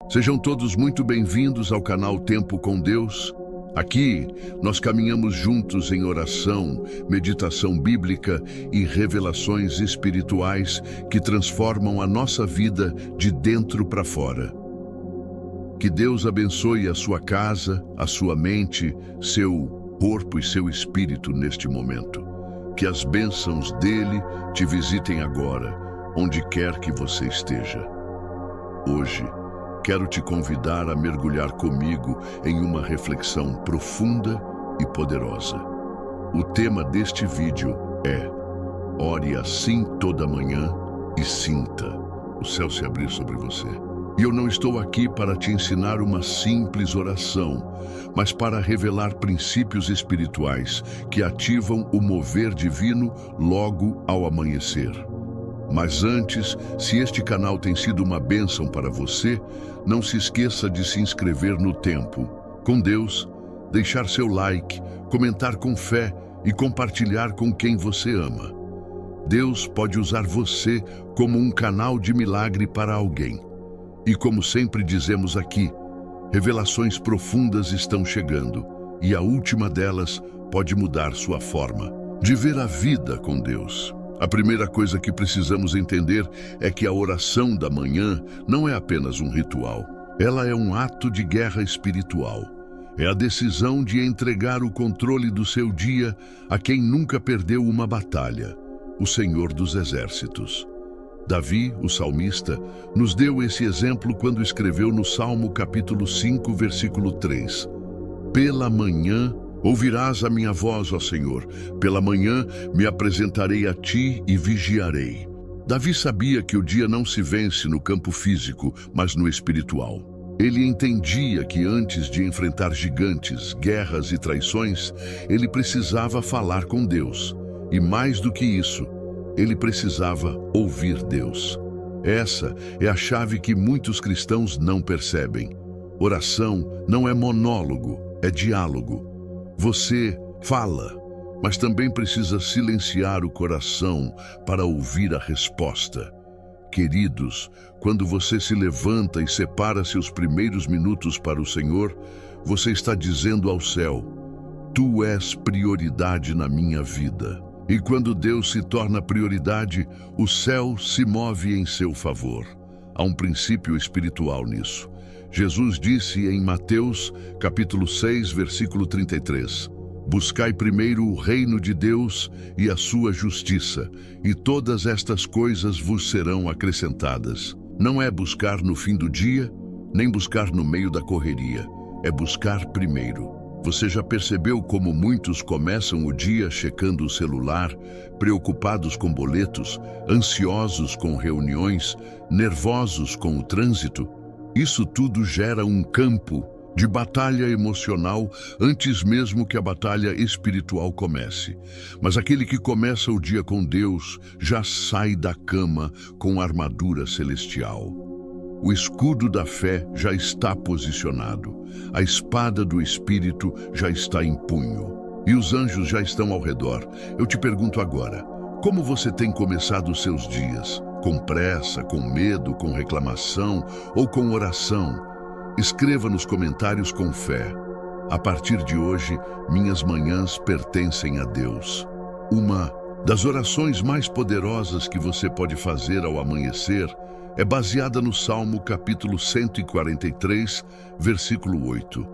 Sejam todos muito bem-vindos ao canal Tempo com Deus. Aqui, nós caminhamos juntos em oração, meditação bíblica e revelações espirituais que transformam a nossa vida de dentro para fora. Que Deus abençoe a sua casa, a sua mente, seu corpo e seu espírito neste momento. Que as bênçãos dele te visitem agora, onde quer que você esteja. Hoje, quero te convidar a mergulhar comigo em uma reflexão profunda e poderosa. O tema deste vídeo é: ore assim toda manhã e sinta o céu se abrir sobre você. E eu não estou aqui para te ensinar uma simples oração, mas para revelar princípios espirituais que ativam o mover divino logo ao amanhecer. Mas antes, se este canal tem sido uma bênção para você, não se esqueça de se inscrever no Tempo com Deus, deixar seu like, comentar com fé e compartilhar com quem você ama. Deus pode usar você como um canal de milagre para alguém. E como sempre dizemos aqui, revelações profundas estão chegando, e a última delas pode mudar sua forma de ver a vida com Deus. A primeira coisa que precisamos entender é que a oração da manhã não é apenas um ritual. Ela é um ato de guerra espiritual. É a decisão de entregar o controle do seu dia a quem nunca perdeu uma batalha, o Senhor dos Exércitos. Davi, o salmista, nos deu esse exemplo quando escreveu no Salmo capítulo 5, versículo 3. Pela manhã ouvirás a minha voz, ó Senhor. Pela manhã me apresentarei a ti e vigiarei. Davi sabia que o dia não se vence no campo físico, mas no espiritual. Ele entendia que antes de enfrentar gigantes, guerras e traições, ele precisava falar com Deus. E mais do que isso, ele precisava ouvir Deus. Essa é a chave que muitos cristãos não percebem. Oração não é monólogo, é diálogo. Você fala, mas também precisa silenciar o coração para ouvir a resposta. Queridos, quando você se levanta e separa seus primeiros minutos para o Senhor, você está dizendo ao céu: Tu és prioridade na minha vida. E quando Deus se torna prioridade, o céu se move em seu favor. Há um princípio espiritual nisso. Jesus disse em Mateus, capítulo 6, versículo 33, Buscai primeiro o reino de Deus e a sua justiça, e todas estas coisas vos serão acrescentadas. Não é buscar no fim do dia, nem buscar no meio da correria, é buscar primeiro. Você já percebeu como muitos começam o dia checando o celular, preocupados com boletos, ansiosos com reuniões, nervosos com o trânsito? Isso tudo gera um campo de batalha emocional antes mesmo que a batalha espiritual comece. Mas aquele que começa o dia com Deus já sai da cama com armadura celestial. O escudo da fé já está posicionado. A espada do Espírito já está em punho. E os anjos já estão ao redor. Eu te pergunto agora, como você tem começado os seus dias? Com pressa, com medo, com reclamação ou com oração? Escreva nos comentários com fé. A partir de hoje, minhas manhãs pertencem a Deus. Uma das orações mais poderosas que você pode fazer ao amanhecer é baseada no Salmo capítulo 143, versículo 8.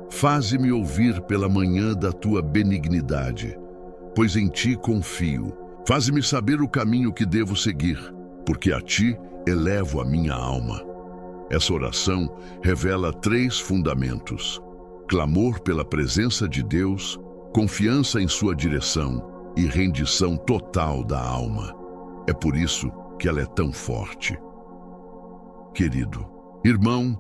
Faze-me ouvir pela manhã da tua benignidade, pois em ti confio. Faze-me saber o caminho que devo seguir, porque a ti elevo a minha alma. Essa oração revela 3 fundamentos: clamor pela presença de Deus, confiança em sua direção e rendição total da alma. É por isso que ela é tão forte. Querido irmão,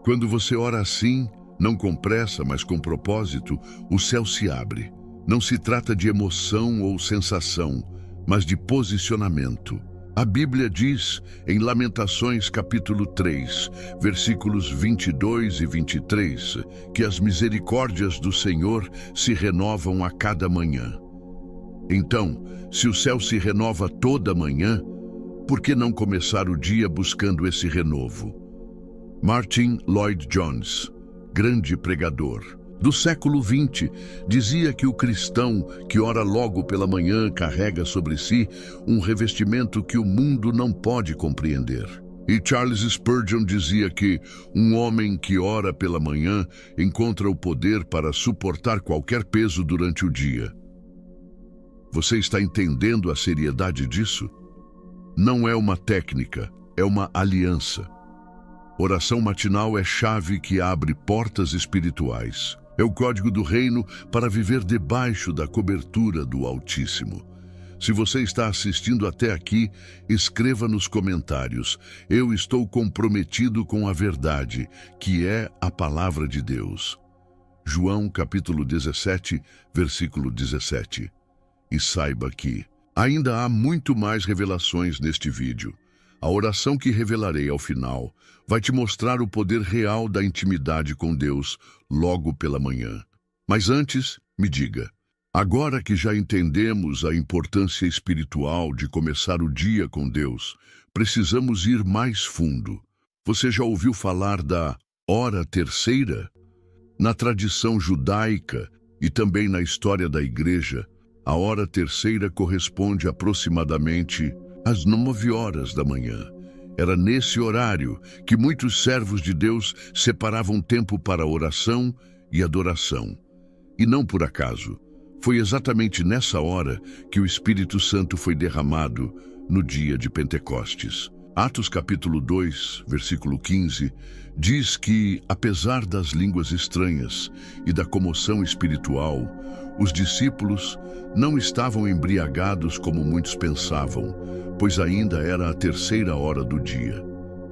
quando você ora assim, não com pressa, mas com propósito, o céu se abre. Não se trata de emoção ou sensação, mas de posicionamento. A Bíblia diz, em Lamentações capítulo 3, versículos 22 e 23, que as misericórdias do Senhor se renovam a cada manhã. Então, se o céu se renova toda manhã, por que não começar o dia buscando esse renovo? Martin Lloyd-Jones, grande pregador do século XX, dizia que o cristão que ora logo pela manhã carrega sobre si um revestimento que o mundo não pode compreender. E Charles Spurgeon dizia que um homem que ora pela manhã encontra o poder para suportar qualquer peso durante o dia. Você está entendendo a seriedade disso? Não é uma técnica, é uma aliança. Oração matinal é chave que abre portas espirituais. É o código do reino para viver debaixo da cobertura do Altíssimo. Se você está assistindo até aqui, escreva nos comentários: eu estou comprometido com a verdade, que é a palavra de Deus. João capítulo 17, versículo 17. E saiba que ainda há muito mais revelações neste vídeo. A oração que revelarei ao final vai te mostrar o poder real da intimidade com Deus logo pela manhã. Mas antes, me diga, agora que já entendemos a importância espiritual de começar o dia com Deus, precisamos ir mais fundo. Você já ouviu falar da hora terceira? Na tradição judaica e também na história da igreja, a hora terceira corresponde aproximadamente às 9 horas da manhã. Era nesse horário que muitos servos de Deus separavam tempo para oração e adoração. E não por acaso, foi exatamente nessa hora que o Espírito Santo foi derramado no dia de Pentecostes. Atos capítulo 2, versículo 15, diz que, apesar das línguas estranhas e da comoção espiritual, os discípulos não estavam embriagados como muitos pensavam, pois ainda era a terceira hora do dia.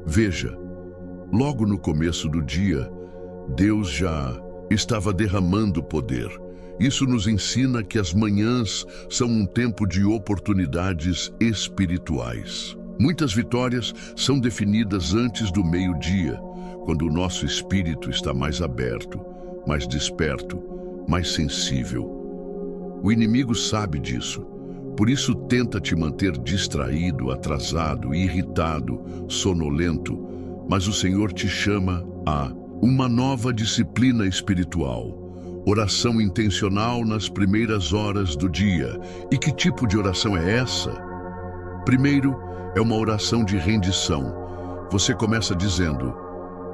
Veja, logo no começo do dia, Deus já estava derramando poder. Isso nos ensina que as manhãs são um tempo de oportunidades espirituais. Muitas vitórias são definidas antes do meio-dia, quando o nosso espírito está mais aberto, mais desperto, mais sensível. O inimigo sabe disso. Por isso tenta te manter distraído, atrasado, irritado, sonolento, mas o Senhor te chama a uma nova disciplina espiritual, oração intencional nas primeiras horas do dia. E que tipo de oração é essa? Primeiro, é uma oração de rendição. Você começa dizendo: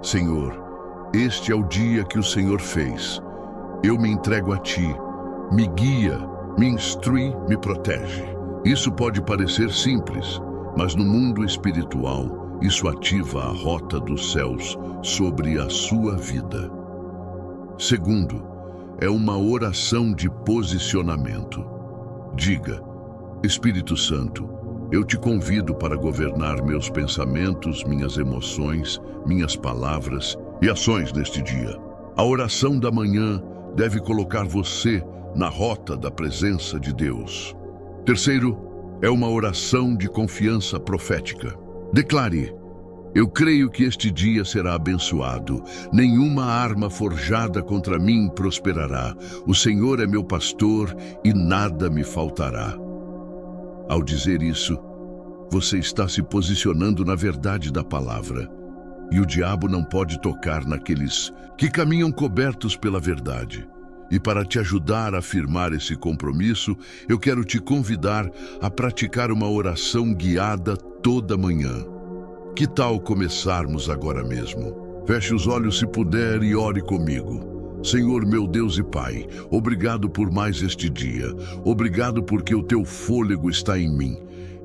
Senhor, este é o dia que o Senhor fez. Eu me entrego a Ti, me guia, me instrui, me protege. Isso pode parecer simples, mas no mundo espiritual, isso ativa a rota dos céus sobre a sua vida. Segundo, é uma oração de posicionamento. Diga: Espírito Santo, eu te convido para governar meus pensamentos, minhas emoções, minhas palavras e ações neste dia. A oração da manhã deve colocar você na rota da presença de Deus. Terceiro, é uma oração de confiança profética. Declare: eu creio que este dia será abençoado. Nenhuma arma forjada contra mim prosperará. O Senhor é meu pastor e nada me faltará. Ao dizer isso, você está se posicionando na verdade da palavra. E o diabo não pode tocar naqueles que caminham cobertos pela verdade. E para te ajudar a firmar esse compromisso, eu quero te convidar a praticar uma oração guiada toda manhã. Que tal começarmos agora mesmo? Feche os olhos se puder e ore comigo. Senhor, meu Deus e Pai, obrigado por mais este dia. Obrigado porque o Teu fôlego está em mim.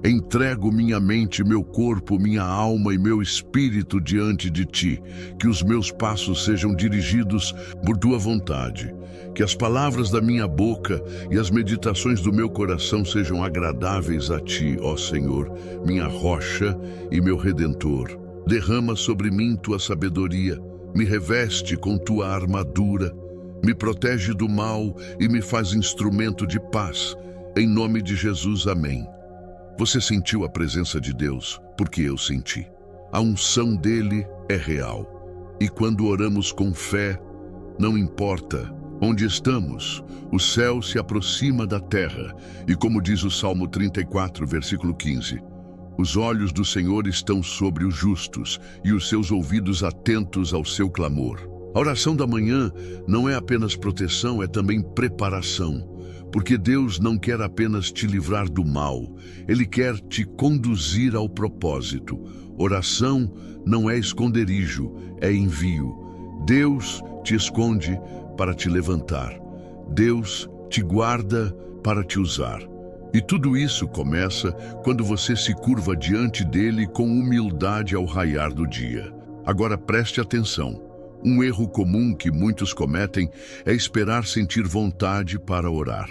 Entrego minha mente, meu corpo, minha alma e meu espírito diante de Ti. Que os meus passos sejam dirigidos por Tua vontade. Que as palavras da minha boca e as meditações do meu coração sejam agradáveis a Ti, ó Senhor, minha rocha e meu Redentor. Derrama sobre mim Tua sabedoria, me reveste com Tua armadura, me protege do mal e me faz instrumento de paz. Em nome de Jesus, amém. Você sentiu a presença de Deus, porque eu senti. A unção dele é real. E quando oramos com fé, não importa onde estamos, o céu se aproxima da terra. E como diz o Salmo 34, versículo 15, Os olhos do Senhor estão sobre os justos e os seus ouvidos atentos ao seu clamor. A oração da manhã não é apenas proteção, é também preparação. Porque Deus não quer apenas te livrar do mal, Ele quer te conduzir ao propósito. Oração não é esconderijo, é envio. Deus te esconde para te levantar. Deus te guarda para te usar. E tudo isso começa quando você se curva diante dele com humildade ao raiar do dia. Agora preste atenção. Um erro comum que muitos cometem é esperar sentir vontade para orar.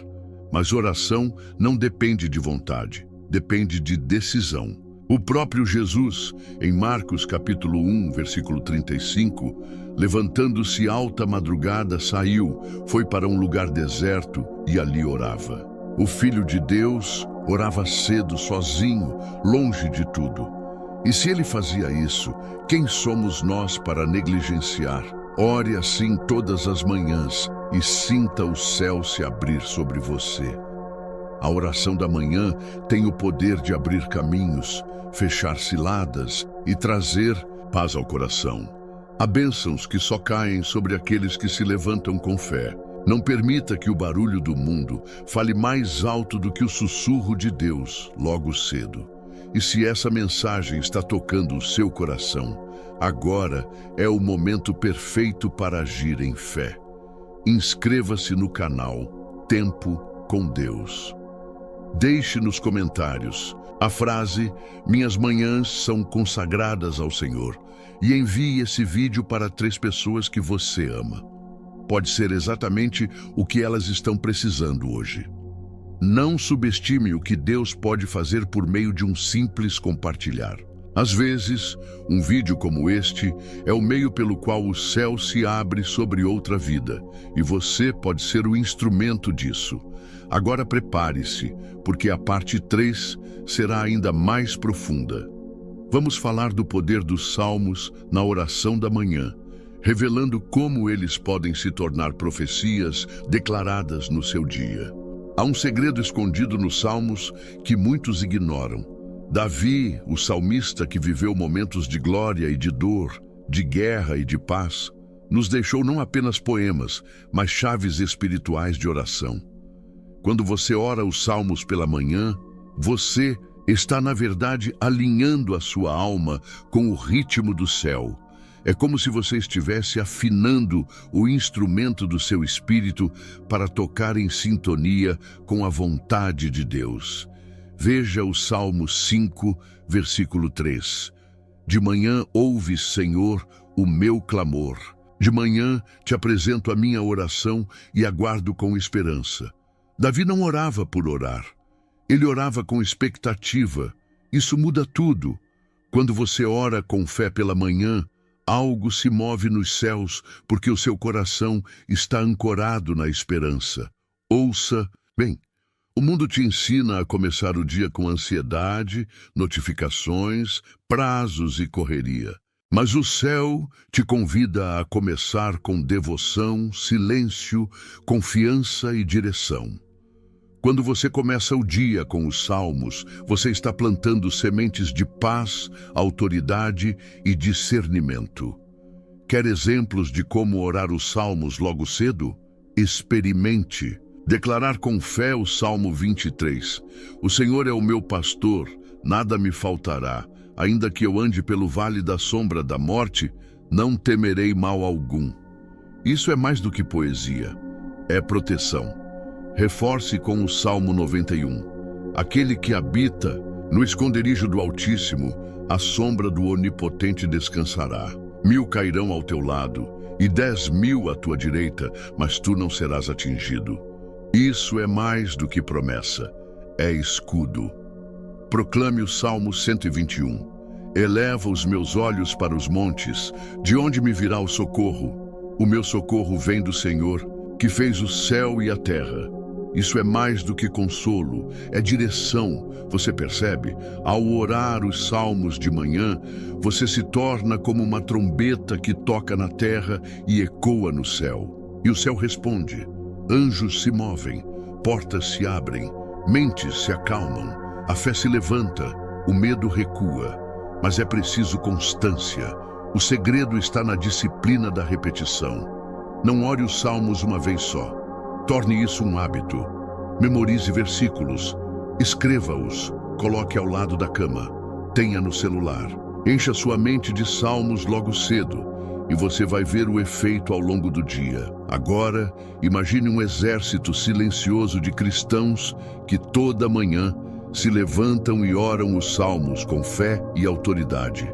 Mas oração não depende de vontade, depende de decisão. O próprio Jesus, em Marcos capítulo 1, versículo 35, levantando-se alta madrugada, saiu, foi para um lugar deserto e ali orava. O Filho de Deus orava cedo, sozinho, longe de tudo. E se ele fazia isso, quem somos nós para negligenciar? Ore assim todas as manhãs e sinta o céu se abrir sobre você. A oração da manhã tem o poder de abrir caminhos, fechar ciladas e trazer paz ao coração. Há bênçãos que só caem sobre aqueles que se levantam com fé. Não permita que o barulho do mundo fale mais alto do que o sussurro de Deus logo cedo. E se essa mensagem está tocando o seu coração, agora é o momento perfeito para agir em fé. Inscreva-se no canal Tempo com Deus. Deixe nos comentários a frase "Minhas manhãs são consagradas ao Senhor" e envie esse vídeo para 3 pessoas que você ama. Pode ser exatamente o que elas estão precisando hoje. Não subestime o que Deus pode fazer por meio de um simples compartilhar. Às vezes, um vídeo como este é o meio pelo qual o céu se abre sobre outra vida, e você pode ser o instrumento disso. Agora prepare-se, porque a parte 3 será ainda mais profunda. Vamos falar do poder dos salmos na oração da manhã, revelando como eles podem se tornar profecias declaradas no seu dia. Há um segredo escondido nos salmos que muitos ignoram. Davi, o salmista que viveu momentos de glória e de dor, de guerra e de paz, nos deixou não apenas poemas, mas chaves espirituais de oração. Quando você ora os salmos pela manhã, você está, na verdade, alinhando a sua alma com o ritmo do céu. É como se você estivesse afinando o instrumento do seu espírito para tocar em sintonia com a vontade de Deus. Veja o Salmo 5, versículo 3. De manhã ouve, Senhor, o meu clamor. De manhã te apresento a minha oração e aguardo com esperança. Davi não orava por orar. Ele orava com expectativa. Isso muda tudo. Quando você ora com fé pela manhã, algo se move nos céus porque o seu coração está ancorado na esperança. Ouça, bem, o mundo te ensina a começar o dia com ansiedade, notificações, prazos e correria. Mas o céu te convida a começar com devoção, silêncio, confiança e direção. Quando você começa o dia com os salmos, você está plantando sementes de paz, autoridade e discernimento. Quer exemplos de como orar os salmos logo cedo? Experimente. Declarar com fé o Salmo 23. O Senhor é o meu pastor, nada me faltará. Ainda que eu ande pelo vale da sombra da morte, não temerei mal algum. Isso é mais do que poesia. É proteção. Reforce com o Salmo 91. Aquele que habita no esconderijo do Altíssimo, à sombra do Onipotente descansará. 1000 cairão ao teu lado e 10.000 à tua direita, mas tu não serás atingido. Isso é mais do que promessa, é escudo. Proclame o Salmo 121. Eleva os meus olhos para os montes, de onde me virá o socorro? O meu socorro vem do Senhor, que fez o céu e a terra. Isso é mais do que consolo, é direção. Você percebe? Ao orar os salmos de manhã, você se torna como uma trombeta que toca na terra e ecoa no céu. E o céu responde. Anjos se movem, portas se abrem, mentes se acalmam, a fé se levanta O medo recua, mas é preciso constância. O segredo está na disciplina da repetição. Não ore os salmos uma vez só. Torne isso um hábito. Memorize versículos. Escreva-os. Coloque ao lado da cama. Tenha no celular. Encha sua mente de salmos logo cedo e você vai ver o efeito ao longo do dia. Agora, imagine um exército silencioso de cristãos que toda manhã se levantam e oram os salmos com fé e autoridade.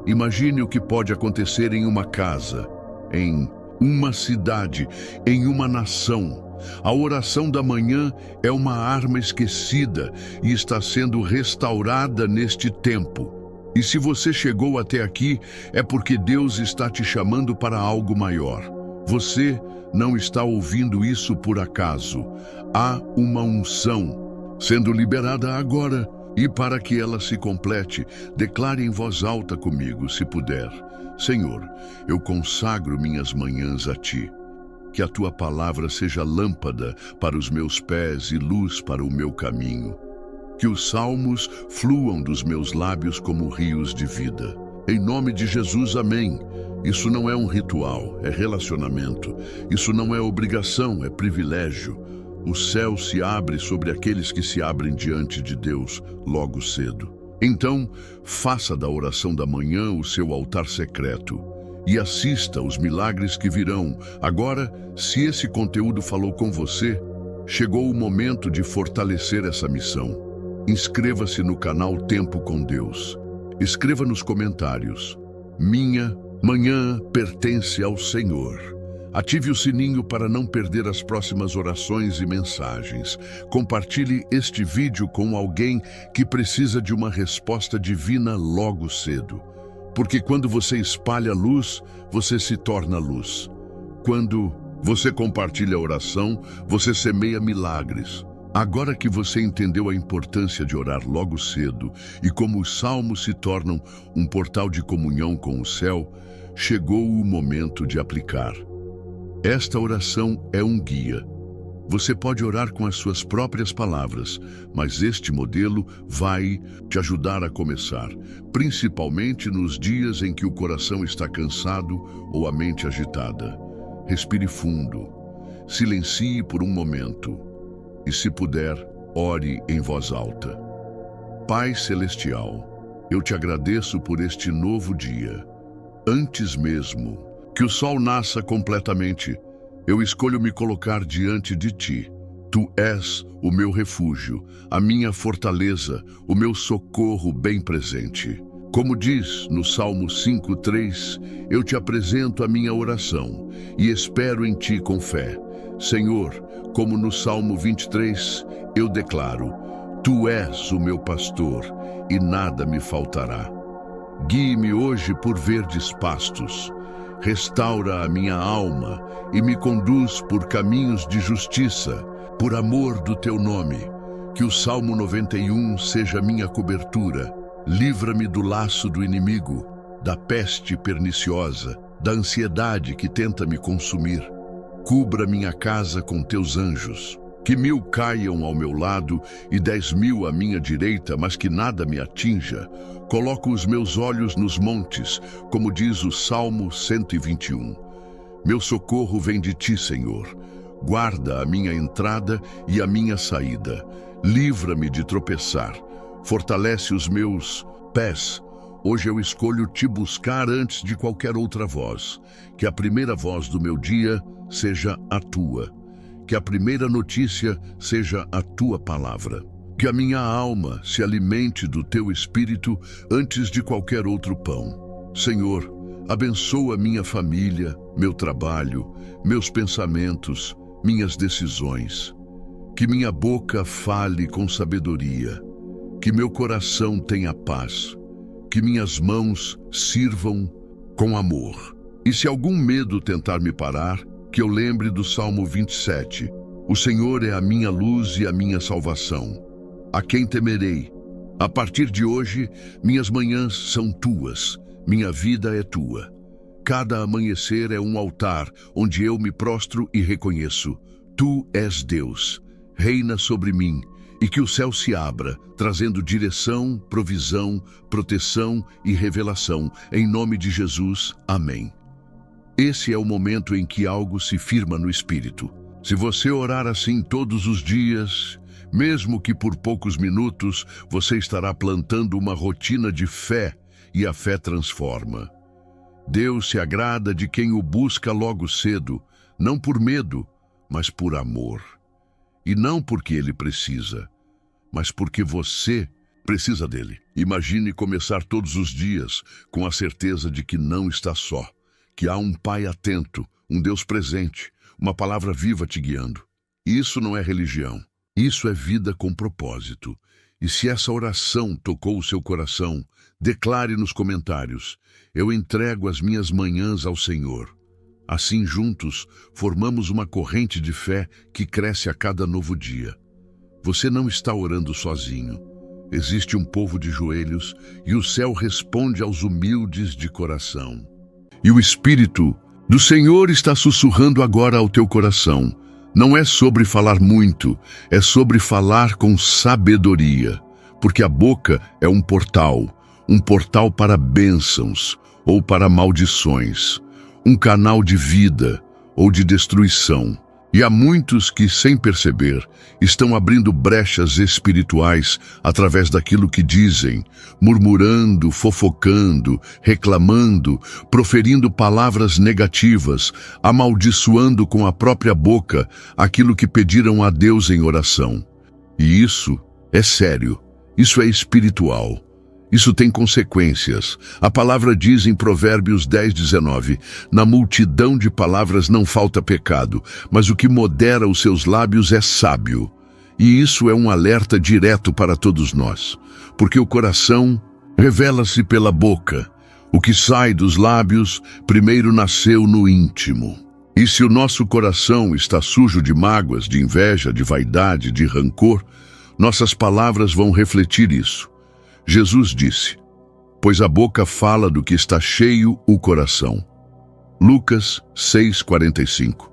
Imagine o que pode acontecer em uma casa, em uma cidade, em uma nação. A oração da manhã é uma arma esquecida e está sendo restaurada neste tempo. E se você chegou até aqui, é porque Deus está te chamando para algo maior. Você não está ouvindo isso por acaso. Há uma unção sendo liberada agora. E para que ela se complete, declare em voz alta comigo, se puder. Senhor, eu consagro minhas manhãs a Ti. Que a Tua palavra seja lâmpada para os meus pés e luz para o meu caminho. Que os salmos fluam dos meus lábios como rios de vida. Em nome de Jesus, amém. Isso não é um ritual, é relacionamento. Isso não é obrigação, é privilégio. O céu se abre sobre aqueles que se abrem diante de Deus logo cedo. Então, faça da oração da manhã o seu altar secreto e assista aos milagres que virão. Agora, se esse conteúdo falou com você, chegou o momento de fortalecer essa missão. Inscreva-se no canal Tempo com Deus. Escreva nos comentários: minha manhã pertence ao Senhor. Ative o sininho para não perder as próximas orações e mensagens. Compartilhe este vídeo com alguém que precisa de uma resposta divina logo cedo. Porque quando você espalha luz, você se torna luz. Quando você compartilha a oração, você semeia milagres. Agora que você entendeu a importância de orar logo cedo e como os salmos se tornam um portal de comunhão com o céu, chegou o momento de aplicar. Esta oração é um guia. Você pode orar com as suas próprias palavras, mas este modelo vai te ajudar a começar, principalmente nos dias em que o coração está cansado ou a mente agitada. Respire fundo, silencie por um momento e, se puder, ore em voz alta. Pai Celestial, eu te agradeço por este novo dia. Antes mesmo que o sol nasça completamente, eu escolho me colocar diante de Ti. Tu és o meu refúgio, a minha fortaleza, o meu socorro bem presente. Como diz no Salmo 5:3, eu te apresento a minha oração e espero em Ti com fé. Senhor, como no Salmo 23, eu declaro: Tu és o meu pastor e nada me faltará. Guie-me hoje por verdes pastos. Restaura a minha alma e me conduz por caminhos de justiça, por amor do Teu nome. Que o Salmo 91 seja minha cobertura. Livra-me do laço do inimigo, da peste perniciosa, da ansiedade que tenta me consumir. Cubra minha casa com Teus anjos. Que 1000 caiam ao meu lado e 10.000 à minha direita, mas que nada me atinja. Coloco os meus olhos nos montes, como diz o Salmo 121. Meu socorro vem de Ti, Senhor. Guarda a minha entrada e a minha saída. Livra-me de tropeçar. Fortalece os meus pés. Hoje eu escolho Te buscar antes de qualquer outra voz. Que a primeira voz do meu dia seja a Tua. Que a primeira notícia seja a Tua palavra. Que a minha alma se alimente do Teu Espírito antes de qualquer outro pão. Senhor, abençoa minha família, meu trabalho, meus pensamentos, minhas decisões. Que minha boca fale com sabedoria. Que meu coração tenha paz. Que minhas mãos sirvam com amor. E se algum medo tentar me parar, que eu lembre do Salmo 27. O Senhor é a minha luz e a minha salvação. A quem temerei? A partir de hoje, minhas manhãs são Tuas, minha vida é Tua. Cada amanhecer é um altar onde eu me prostro e reconheço: Tu és Deus, reina sobre mim e que o céu se abra, trazendo direção, provisão, proteção e revelação. Em nome de Jesus, amém. Esse é o momento em que algo se firma no Espírito. Se você orar assim todos os dias, mesmo que por poucos minutos, você estará plantando uma rotina de fé e a fé transforma. Deus se agrada de quem o busca logo cedo, não por medo, mas por amor. E não porque ele precisa, mas porque você precisa dele. Imagine começar todos os dias com a certeza de que não está só, que há um Pai atento, um Deus presente, uma palavra viva te guiando. Isso não é religião, isso é vida com propósito. E se essa oração tocou o seu coração, declare nos comentários: eu entrego as minhas manhãs ao Senhor. Assim, juntos, formamos uma corrente de fé que cresce a cada novo dia. Você não está orando sozinho. Existe um povo de joelhos e o céu responde aos humildes de coração. E o Espírito do Senhor está sussurrando agora ao teu coração. Não é sobre falar muito, é sobre falar com sabedoria. Porque a boca é um portal para bênçãos ou para maldições. Um canal de vida ou de destruição. E há muitos que, sem perceber, estão abrindo brechas espirituais através daquilo que dizem, murmurando, fofocando, reclamando, proferindo palavras negativas, amaldiçoando com a própria boca aquilo que pediram a Deus em oração. E isso é sério, isso é espiritual. Isso tem consequências. A palavra diz em Provérbios 10:19, na multidão de palavras não falta pecado, mas o que modera os seus lábios é sábio. E isso é um alerta direto para todos nós, porque o coração revela-se pela boca. O que sai dos lábios primeiro nasceu no íntimo. E se o nosso coração está sujo de mágoas, de inveja, de vaidade, de rancor, nossas palavras vão refletir isso. Jesus disse, pois a boca fala do que está cheio o coração. Lucas 6:45.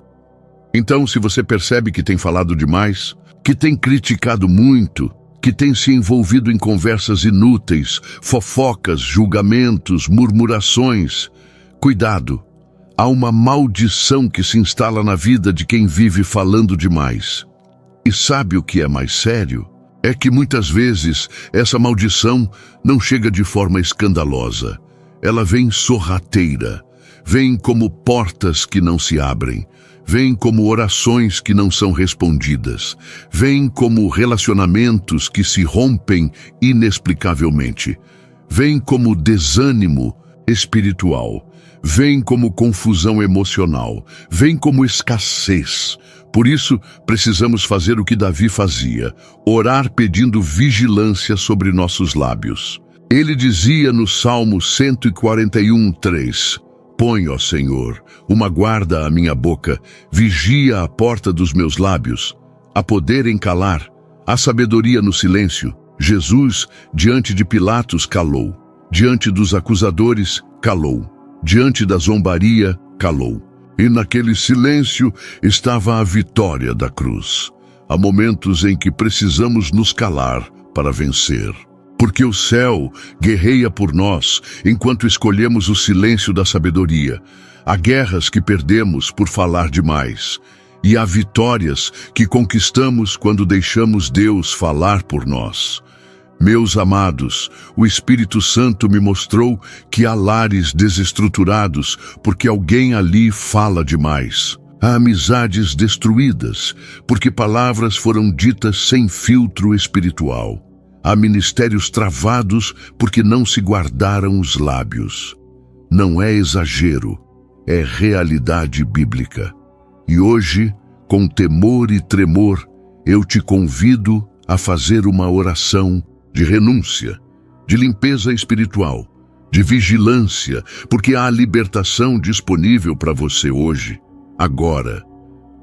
Então, se você percebe que tem falado demais, que tem criticado muito, que tem se envolvido em conversas inúteis, fofocas, julgamentos, murmurações, cuidado, há uma maldição que se instala na vida de quem vive falando demais. E sabe o que é mais sério? É que muitas vezes essa maldição não chega de forma escandalosa. Ela vem sorrateira, vem como portas que não se abrem, vem como orações que não são respondidas, vem como relacionamentos que se rompem inexplicavelmente, vem como desânimo espiritual, vem como confusão emocional, vem como escassez. Por isso, precisamos fazer o que Davi fazia, orar pedindo vigilância sobre nossos lábios. Ele dizia no Salmo 141:3, põe, ó Senhor, uma guarda à minha boca, vigia a porta dos meus lábios. Há poder em calar, há sabedoria no silêncio. Jesus, diante de Pilatos, calou. Diante dos acusadores, calou. Diante da zombaria, calou. E naquele silêncio estava a vitória da cruz. Há momentos em que precisamos nos calar para vencer. Porque o céu guerreia por nós enquanto escolhemos o silêncio da sabedoria. Há guerras que perdemos por falar demais. E há vitórias que conquistamos quando deixamos Deus falar por nós. Meus amados, o Espírito Santo me mostrou que há lares desestruturados porque alguém ali fala demais. Há amizades destruídas porque palavras foram ditas sem filtro espiritual. Há ministérios travados porque não se guardaram os lábios. Não é exagero, é realidade bíblica. E hoje, com temor e tremor, eu te convido a fazer uma oração de renúncia, de limpeza espiritual, de vigilância, porque há libertação disponível para você hoje, agora.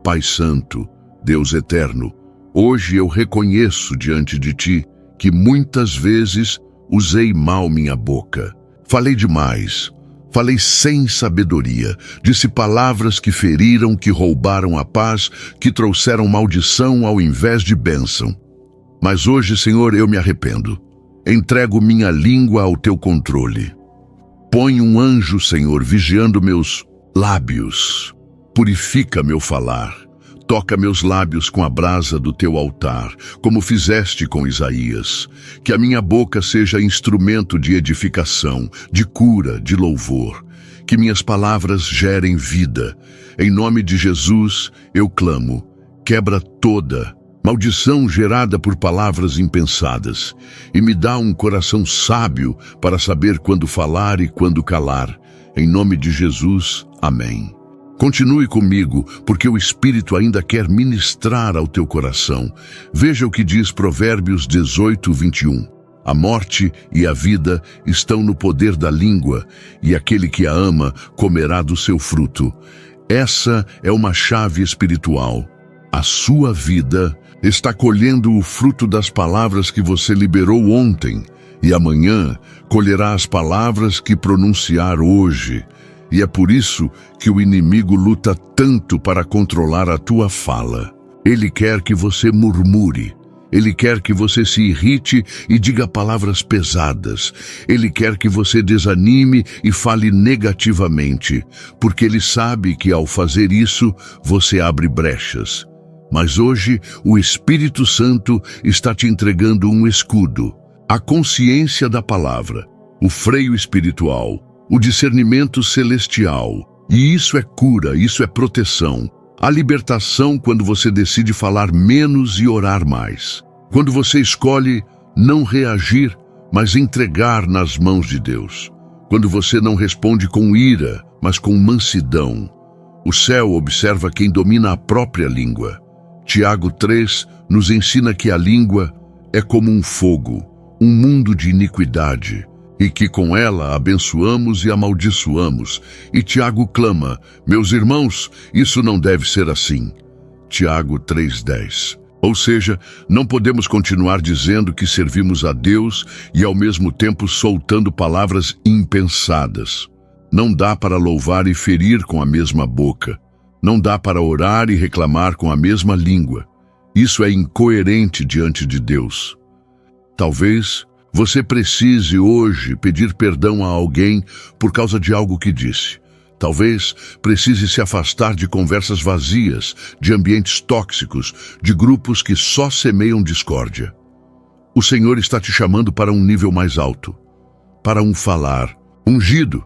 Pai Santo, Deus Eterno, hoje eu reconheço diante de Ti que muitas vezes usei mal minha boca. Falei demais, falei sem sabedoria, disse palavras que feriram, que roubaram a paz, que trouxeram maldição ao invés de bênção. Mas hoje, Senhor, eu me arrependo. Entrego minha língua ao teu controle. Põe um anjo, Senhor, vigiando meus lábios. Purifica meu falar. Toca meus lábios com a brasa do teu altar, como fizeste com Isaías. Que a minha boca seja instrumento de edificação, de cura, de louvor. Que minhas palavras gerem vida. Em nome de Jesus, eu clamo. Quebra toda maldição gerada por palavras impensadas e me dá um coração sábio para saber quando falar e quando calar. Em nome de Jesus, amém. Continue comigo, porque o Espírito ainda quer ministrar ao teu coração. Veja o que diz Provérbios 18, 21. A morte e a vida estão no poder da língua, e aquele que a ama comerá do seu fruto. Essa é uma chave espiritual. A sua vida está colhendo o fruto das palavras que você liberou ontem, e amanhã colherá as palavras que pronunciar hoje. E é por isso que o inimigo luta tanto para controlar a tua fala. Ele quer que você murmure. Ele quer que você se irrite e diga palavras pesadas. Ele quer que você desanime e fale negativamente, porque ele sabe que ao fazer isso, você abre brechas. Mas hoje, o Espírito Santo está te entregando um escudo, a consciência da palavra, o freio espiritual, o discernimento celestial. E isso é cura, isso é proteção. A libertação quando você decide falar menos e orar mais. Quando você escolhe não reagir, mas entregar nas mãos de Deus. Quando você não responde com ira, mas com mansidão. O céu observa quem domina a própria língua. Tiago 3 nos ensina que a língua é como um fogo, um mundo de iniquidade, e que com ela abençoamos e amaldiçoamos. E Tiago clama: meus irmãos, isso não deve ser assim. Tiago 3:10. Ou seja, não podemos continuar dizendo que servimos a Deus e ao mesmo tempo soltando palavras impensadas. Não dá para louvar e ferir com a mesma boca. Não dá para orar e reclamar com a mesma língua. Isso é incoerente diante de Deus. Talvez você precise hoje pedir perdão a alguém por causa de algo que disse. Talvez precise se afastar de conversas vazias, de ambientes tóxicos, de grupos que só semeiam discórdia. O Senhor está te chamando para um nível mais alto, para um falar ungido,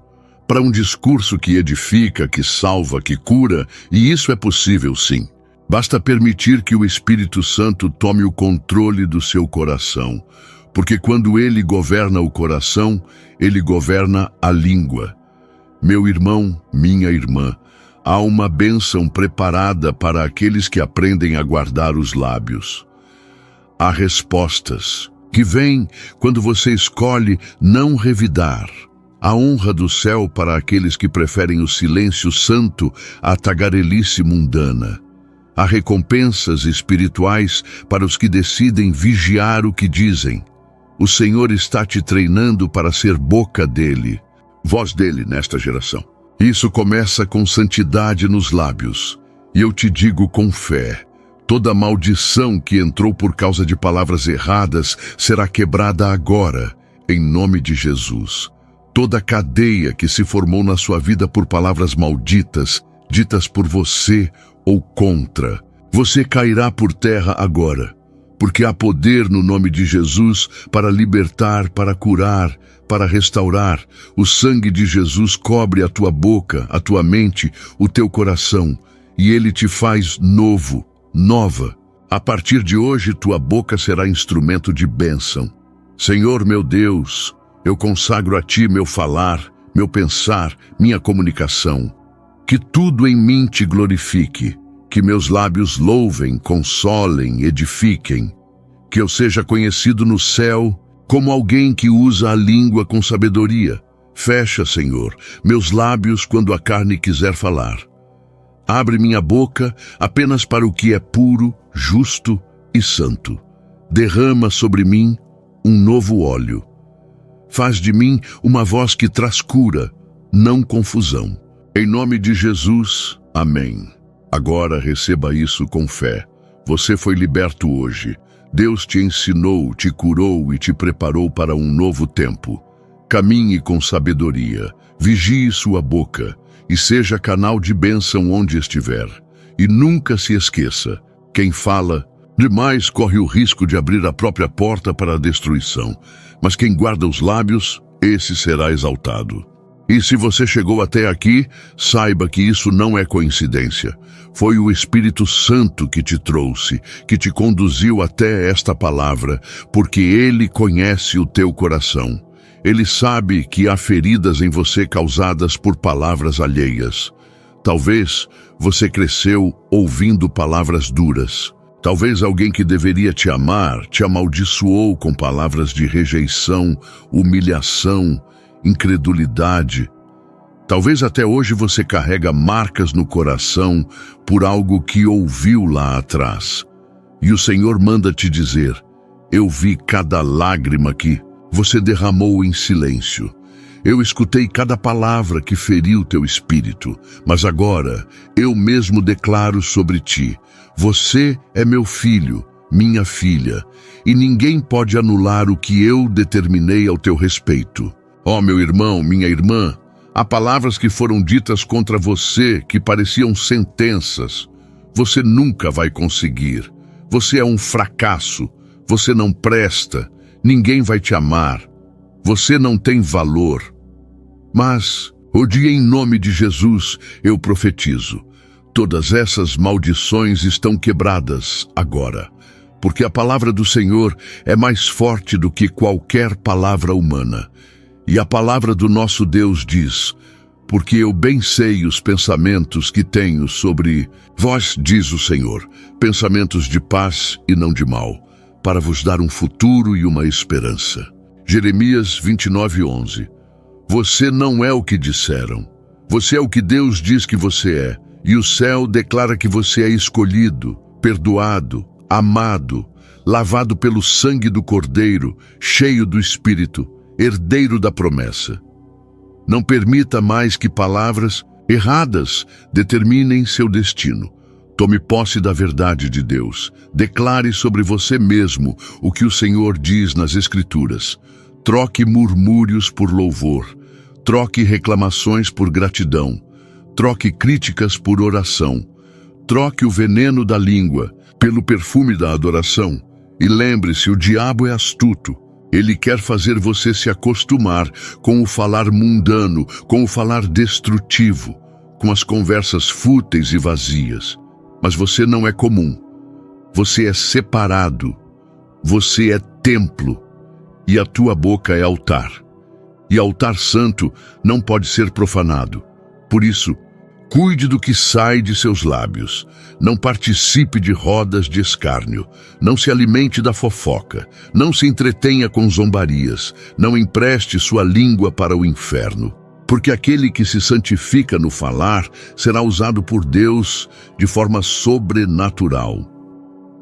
para um discurso que edifica, que salva, que cura, e isso é possível sim. Basta permitir que o Espírito Santo tome o controle do seu coração, porque quando ele governa o coração, ele governa a língua. Meu irmão, minha irmã, há uma bênção preparada para aqueles que aprendem a guardar os lábios. Há respostas que vêm quando você escolhe não revidar. A honra do céu para aqueles que preferem o silêncio santo à tagarelice mundana. Há recompensas espirituais para os que decidem vigiar o que dizem. O Senhor está te treinando para ser boca dele, voz dele nesta geração. Isso começa com santidade nos lábios. E eu te digo com fé, toda maldição que entrou por causa de palavras erradas será quebrada agora, em nome de Jesus. Toda cadeia que se formou na sua vida por palavras malditas, ditas por você ou contra, você cairá por terra agora, porque há poder no nome de Jesus para libertar, para curar, para restaurar. O sangue de Jesus cobre a tua boca, a tua mente, o teu coração, e ele te faz novo, nova. A partir de hoje, tua boca será instrumento de bênção. Senhor meu Deus, eu consagro a ti meu falar, meu pensar, minha comunicação. Que tudo em mim te glorifique, que meus lábios louvem, consolem, edifiquem. Que eu seja conhecido no céu como alguém que usa a língua com sabedoria. Fecha, Senhor, meus lábios quando a carne quiser falar. Abre minha boca apenas para o que é puro, justo e santo. Derrama sobre mim um novo óleo. Faz de mim uma voz que traz cura, não confusão. Em nome de Jesus, amém. Agora receba isso com fé. Você foi liberto hoje. Deus te ensinou, te curou e te preparou para um novo tempo. Caminhe com sabedoria, vigie sua boca e seja canal de bênção onde estiver. E nunca se esqueça, quem fala demais corre o risco de abrir a própria porta para a destruição, mas quem guarda os lábios, esse será exaltado. E se você chegou até aqui, saiba que isso não é coincidência. Foi o Espírito Santo que te trouxe, que te conduziu até esta palavra, porque Ele conhece o teu coração. Ele sabe que há feridas em você causadas por palavras alheias. Talvez você cresceu ouvindo palavras duras. Talvez alguém que deveria te amar te amaldiçoou com palavras de rejeição, humilhação, incredulidade. Talvez até hoje você carrega marcas no coração por algo que ouviu lá atrás. E o Senhor manda te dizer: eu vi cada lágrima que você derramou em silêncio. Eu escutei cada palavra que feriu teu espírito, mas agora eu mesmo declaro sobre ti: você é meu filho, minha filha, e ninguém pode anular o que eu determinei ao teu respeito. Ó, meu irmão, minha irmã, há palavras que foram ditas contra você que pareciam sentenças. Você nunca vai conseguir. Você é um fracasso. Você não presta. Ninguém vai te amar. Você não tem valor. Mas, hoje, em nome de Jesus, eu profetizo: todas essas maldições estão quebradas agora, porque a palavra do Senhor é mais forte do que qualquer palavra humana. E a palavra do nosso Deus diz: porque eu bem sei os pensamentos que tenho sobre vós, diz o Senhor, pensamentos de paz e não de mal, para vos dar um futuro e uma esperança. Jeremias 29:11. Você não é o que disseram. Você é o que Deus diz que você é. E o céu declara que você é escolhido, perdoado, amado, lavado pelo sangue do Cordeiro, cheio do Espírito, herdeiro da promessa. Não permita mais que palavras erradas determinem seu destino. Tome posse da verdade de Deus. Declare sobre você mesmo o que o Senhor diz nas Escrituras. Troque murmúrios por louvor. Troque reclamações por gratidão. Troque críticas por oração. Troque o veneno da língua pelo perfume da adoração. E lembre-se, o diabo é astuto. Ele quer fazer você se acostumar com o falar mundano, com o falar destrutivo, com as conversas fúteis e vazias. Mas você não é comum. Você é separado. Você é templo. E a tua boca é altar. E altar santo não pode ser profanado. Por isso, cuide do que sai de seus lábios. Não participe de rodas de escárnio. Não se alimente da fofoca. Não se entretenha com zombarias. Não empreste sua língua para o inferno. Porque aquele que se santifica no falar será usado por Deus de forma sobrenatural.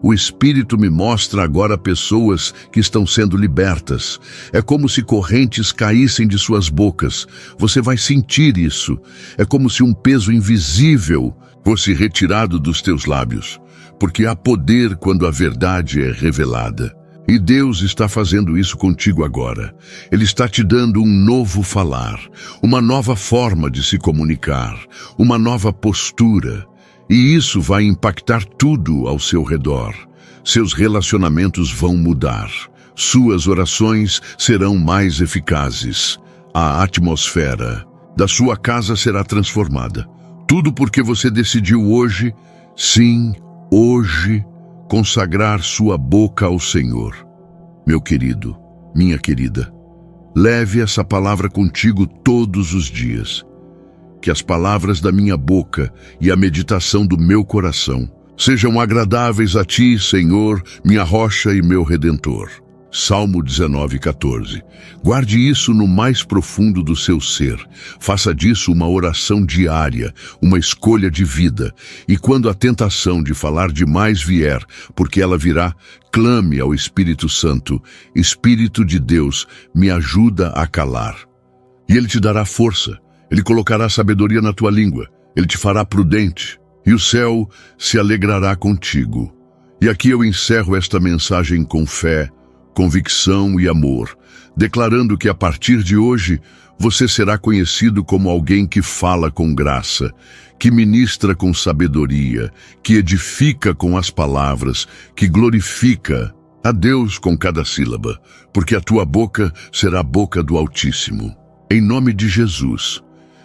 O Espírito me mostra agora pessoas que estão sendo libertas. É como se correntes caíssem de suas bocas. Você vai sentir isso. É como se um peso invisível fosse retirado dos teus lábios. Porque há poder quando a verdade é revelada. E Deus está fazendo isso contigo agora. Ele está te dando um novo falar, uma nova forma de se comunicar, uma nova postura. E isso vai impactar tudo ao seu redor. Seus relacionamentos vão mudar. Suas orações serão mais eficazes. A atmosfera da sua casa será transformada. Tudo porque você decidiu hoje, sim, hoje, consagrar sua boca ao Senhor. Meu querido, minha querida, leve essa palavra contigo todos os dias. Que as palavras da minha boca e a meditação do meu coração sejam agradáveis a ti, Senhor, minha rocha e meu redentor. Salmo 19:14. Guarde isso no mais profundo do seu ser. Faça disso uma oração diária, uma escolha de vida. E quando a tentação de falar demais vier, porque ela virá, clame ao Espírito Santo: Espírito de Deus, me ajuda a calar. E Ele te dará força. Ele colocará sabedoria na tua língua. Ele te fará prudente. E o céu se alegrará contigo. E aqui eu encerro esta mensagem com fé, convicção e amor, declarando que a partir de hoje você será conhecido como alguém que fala com graça, que ministra com sabedoria, que edifica com as palavras, que glorifica a Deus com cada sílaba, porque a tua boca será a boca do Altíssimo. Em nome de Jesus.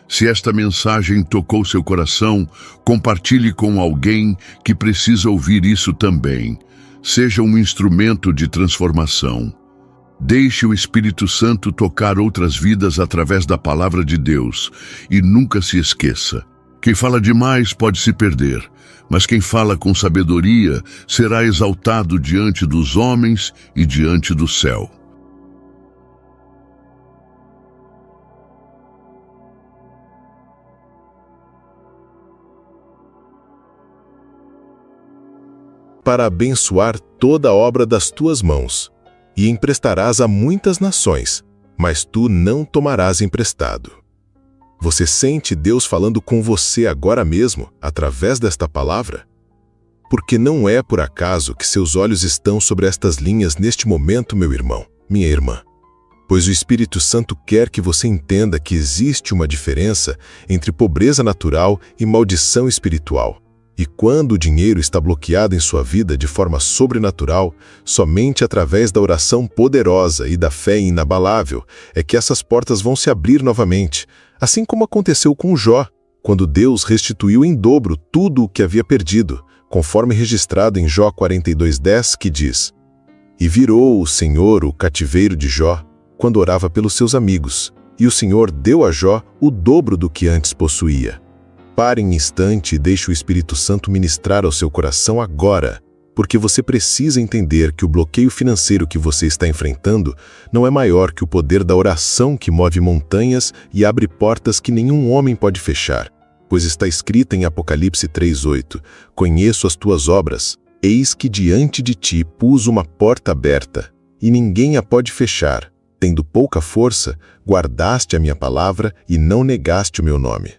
Se esta mensagem tocou seu coração, compartilhe com alguém que precisa ouvir isso também. Seja um instrumento de transformação. Deixe o Espírito Santo tocar outras vidas através da palavra de Deus e nunca se esqueça. Quem fala demais pode se perder, mas quem fala com sabedoria será exaltado diante dos homens e diante do céu. Para abençoar toda a obra das tuas mãos, e emprestarás a muitas nações, mas tu não tomarás emprestado. Você sente Deus falando com você agora mesmo, através desta palavra? Porque não é por acaso que seus olhos estão sobre estas linhas neste momento, meu irmão, minha irmã. Pois o Espírito Santo quer que você entenda que existe uma diferença entre pobreza natural e maldição espiritual. E quando o dinheiro está bloqueado em sua vida de forma sobrenatural, somente através da oração poderosa e da fé inabalável é que essas portas vão se abrir novamente, assim como aconteceu com Jó, quando Deus restituiu em dobro tudo o que havia perdido, conforme registrado em Jó 42:10, que diz: E virou o Senhor o cativeiro de Jó, quando orava pelos seus amigos, e o Senhor deu a Jó o dobro do que antes possuía. Pare um instante e deixe o Espírito Santo ministrar ao seu coração agora, porque você precisa entender que o bloqueio financeiro que você está enfrentando não é maior que o poder da oração que move montanhas e abre portas que nenhum homem pode fechar, pois está escrito em Apocalipse 3:8, Conheço as tuas obras, eis que diante de ti pus uma porta aberta, e ninguém a pode fechar. Tendo pouca força, guardaste a minha palavra e não negaste o meu nome.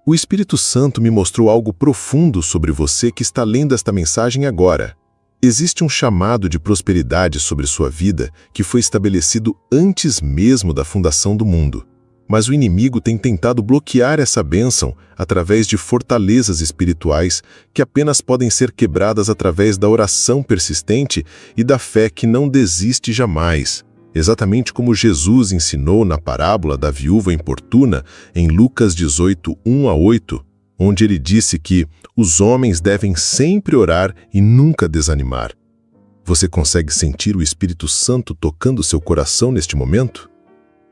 O Espírito Santo me mostrou algo profundo sobre você que está lendo esta mensagem agora. Existe um chamado de prosperidade sobre sua vida que foi estabelecido antes mesmo da fundação do mundo. Mas o inimigo tem tentado bloquear essa bênção através de fortalezas espirituais que apenas podem ser quebradas através da oração persistente e da fé que não desiste jamais. Exatamente como Jesus ensinou na parábola da viúva importuna em Lucas 18:1-8, onde ele disse que os homens devem sempre orar e nunca desanimar. Você consegue sentir o Espírito Santo tocando seu coração neste momento?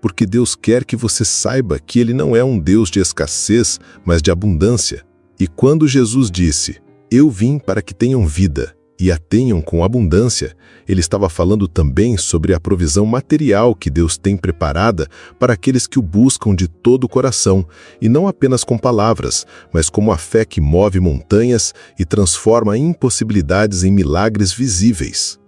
Porque Deus quer que você saiba que Ele não é um Deus de escassez, mas de abundância. E quando Jesus disse, "Eu vim para que tenham vida, e a tenham com abundância", ele estava falando também sobre a provisão material que Deus tem preparada para aqueles que o buscam de todo o coração, e não apenas com palavras, mas como a fé que move montanhas e transforma impossibilidades em milagres visíveis.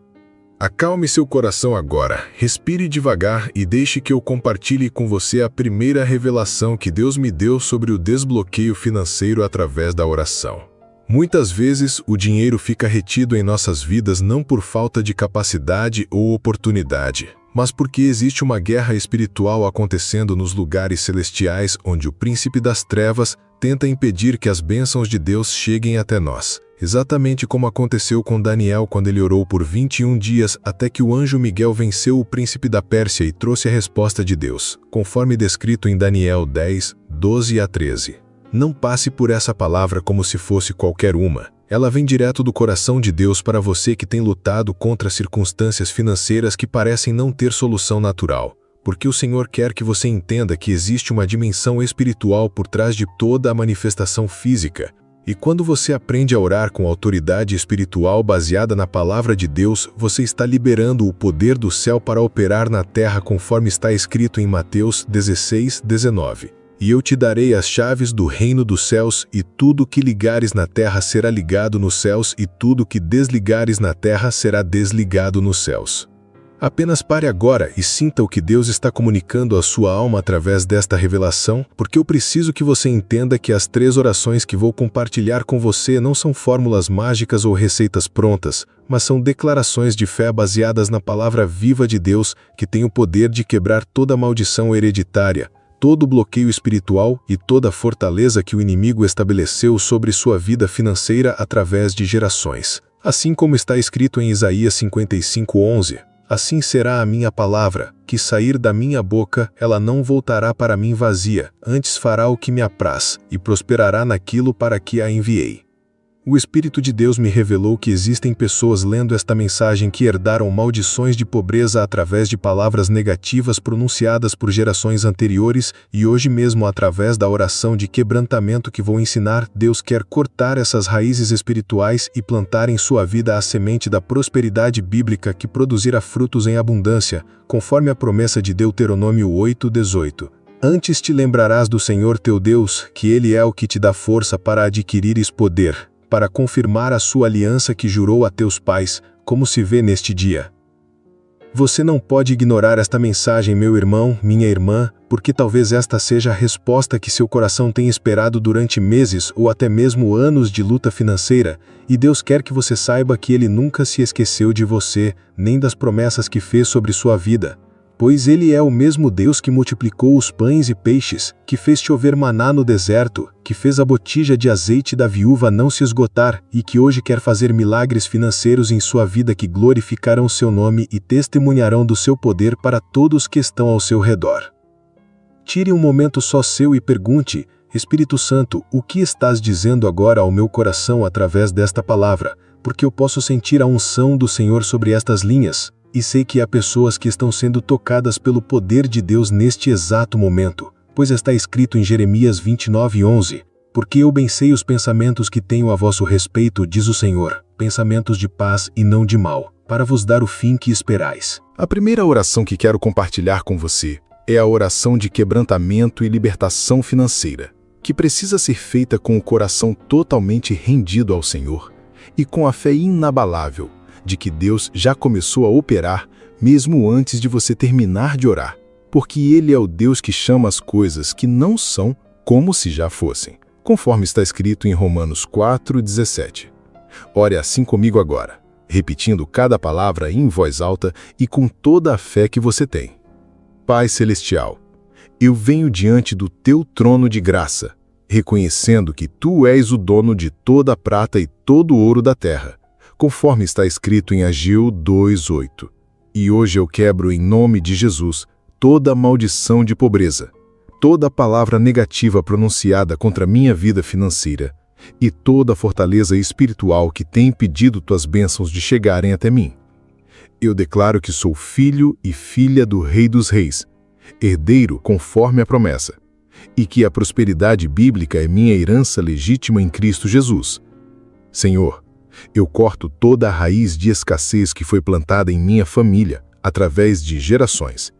Acalme seu coração agora, respire devagar e deixe que eu compartilhe com você a primeira revelação que Deus me deu sobre o desbloqueio financeiro através da oração. Muitas vezes, o dinheiro fica retido em nossas vidas não por falta de capacidade ou oportunidade, mas porque existe uma guerra espiritual acontecendo nos lugares celestiais onde o príncipe das trevas tenta impedir que as bênçãos de Deus cheguem até nós. Exatamente como aconteceu com Daniel quando ele orou por 21 dias até que o anjo Miguel venceu o príncipe da Pérsia e trouxe a resposta de Deus, conforme descrito em Daniel 10:12-13. Não passe por essa palavra como se fosse qualquer uma. Ela vem direto do coração de Deus para você que tem lutado contra circunstâncias financeiras que parecem não ter solução natural, porque o Senhor quer que você entenda que existe uma dimensão espiritual por trás de toda a manifestação física. E quando você aprende a orar com autoridade espiritual baseada na palavra de Deus, você está liberando o poder do céu para operar na terra conforme está escrito em Mateus 16:19. E eu te darei as chaves do reino dos céus, e tudo que ligares na terra será ligado nos céus, e tudo que desligares na terra será desligado nos céus. Apenas pare agora e sinta o que Deus está comunicando à sua alma através desta revelação, porque eu preciso que você entenda que as 3 orações que vou compartilhar com você não são fórmulas mágicas ou receitas prontas, mas são declarações de fé baseadas na palavra viva de Deus, que tem o poder de quebrar toda maldição hereditária, todo bloqueio espiritual e toda fortaleza que o inimigo estabeleceu sobre sua vida financeira através de gerações. Assim como está escrito em Isaías 55:11. Assim será a minha palavra, que sair da minha boca, ela não voltará para mim vazia, antes fará o que me apraz, e prosperará naquilo para que a enviei. O Espírito de Deus me revelou que existem pessoas lendo esta mensagem que herdaram maldições de pobreza através de palavras negativas pronunciadas por gerações anteriores e hoje mesmo através da oração de quebrantamento que vou ensinar, Deus quer cortar essas raízes espirituais e plantar em sua vida a semente da prosperidade bíblica que produzirá frutos em abundância, conforme a promessa de Deuteronômio 8:18. Antes te lembrarás do Senhor teu Deus, que Ele é o que te dá força para adquirires poder, para confirmar a sua aliança que jurou a teus pais, como se vê neste dia. Você não pode ignorar esta mensagem, meu irmão, minha irmã, porque talvez esta seja a resposta que seu coração tem esperado durante meses ou até mesmo anos de luta financeira, e Deus quer que você saiba que Ele nunca se esqueceu de você, nem das promessas que fez sobre sua vida. Pois Ele é o mesmo Deus que multiplicou os pães e peixes, que fez chover maná no deserto, que fez a botija de azeite da viúva não se esgotar e que hoje quer fazer milagres financeiros em sua vida que glorificarão seu nome e testemunharão do seu poder para todos que estão ao seu redor. Tire um momento só seu e pergunte: Espírito Santo, o que estás dizendo agora ao meu coração através desta palavra? Porque eu posso sentir a unção do Senhor sobre estas linhas. E sei que há pessoas que estão sendo tocadas pelo poder de Deus neste exato momento, pois está escrito em Jeremias 29:11, porque eu bem sei os pensamentos que tenho a vosso respeito, diz o Senhor, pensamentos de paz e não de mal, para vos dar o fim que esperais. A primeira oração que quero compartilhar com você é a oração de quebrantamento e libertação financeira, que precisa ser feita com o coração totalmente rendido ao Senhor e com a fé inabalável de que Deus já começou a operar mesmo antes de você terminar de orar, porque Ele é o Deus que chama as coisas que não são como se já fossem, conforme está escrito em Romanos 4:17. Ore assim comigo agora, repetindo cada palavra em voz alta e com toda a fé que você tem. Pai Celestial, eu venho diante do Teu trono de graça, reconhecendo que Tu és o dono de toda a prata e todo o ouro da terra, conforme está escrito em Ageu 2:8. E hoje eu quebro em nome de Jesus toda maldição de pobreza, toda palavra negativa pronunciada contra minha vida financeira e toda fortaleza espiritual que tem impedido tuas bênçãos de chegarem até mim. Eu declaro que sou filho e filha do Rei dos Reis, herdeiro conforme a promessa, e que a prosperidade bíblica é minha herança legítima em Cristo Jesus. Senhor, eu corto toda a raiz de escassez que foi plantada em minha família, através de gerações,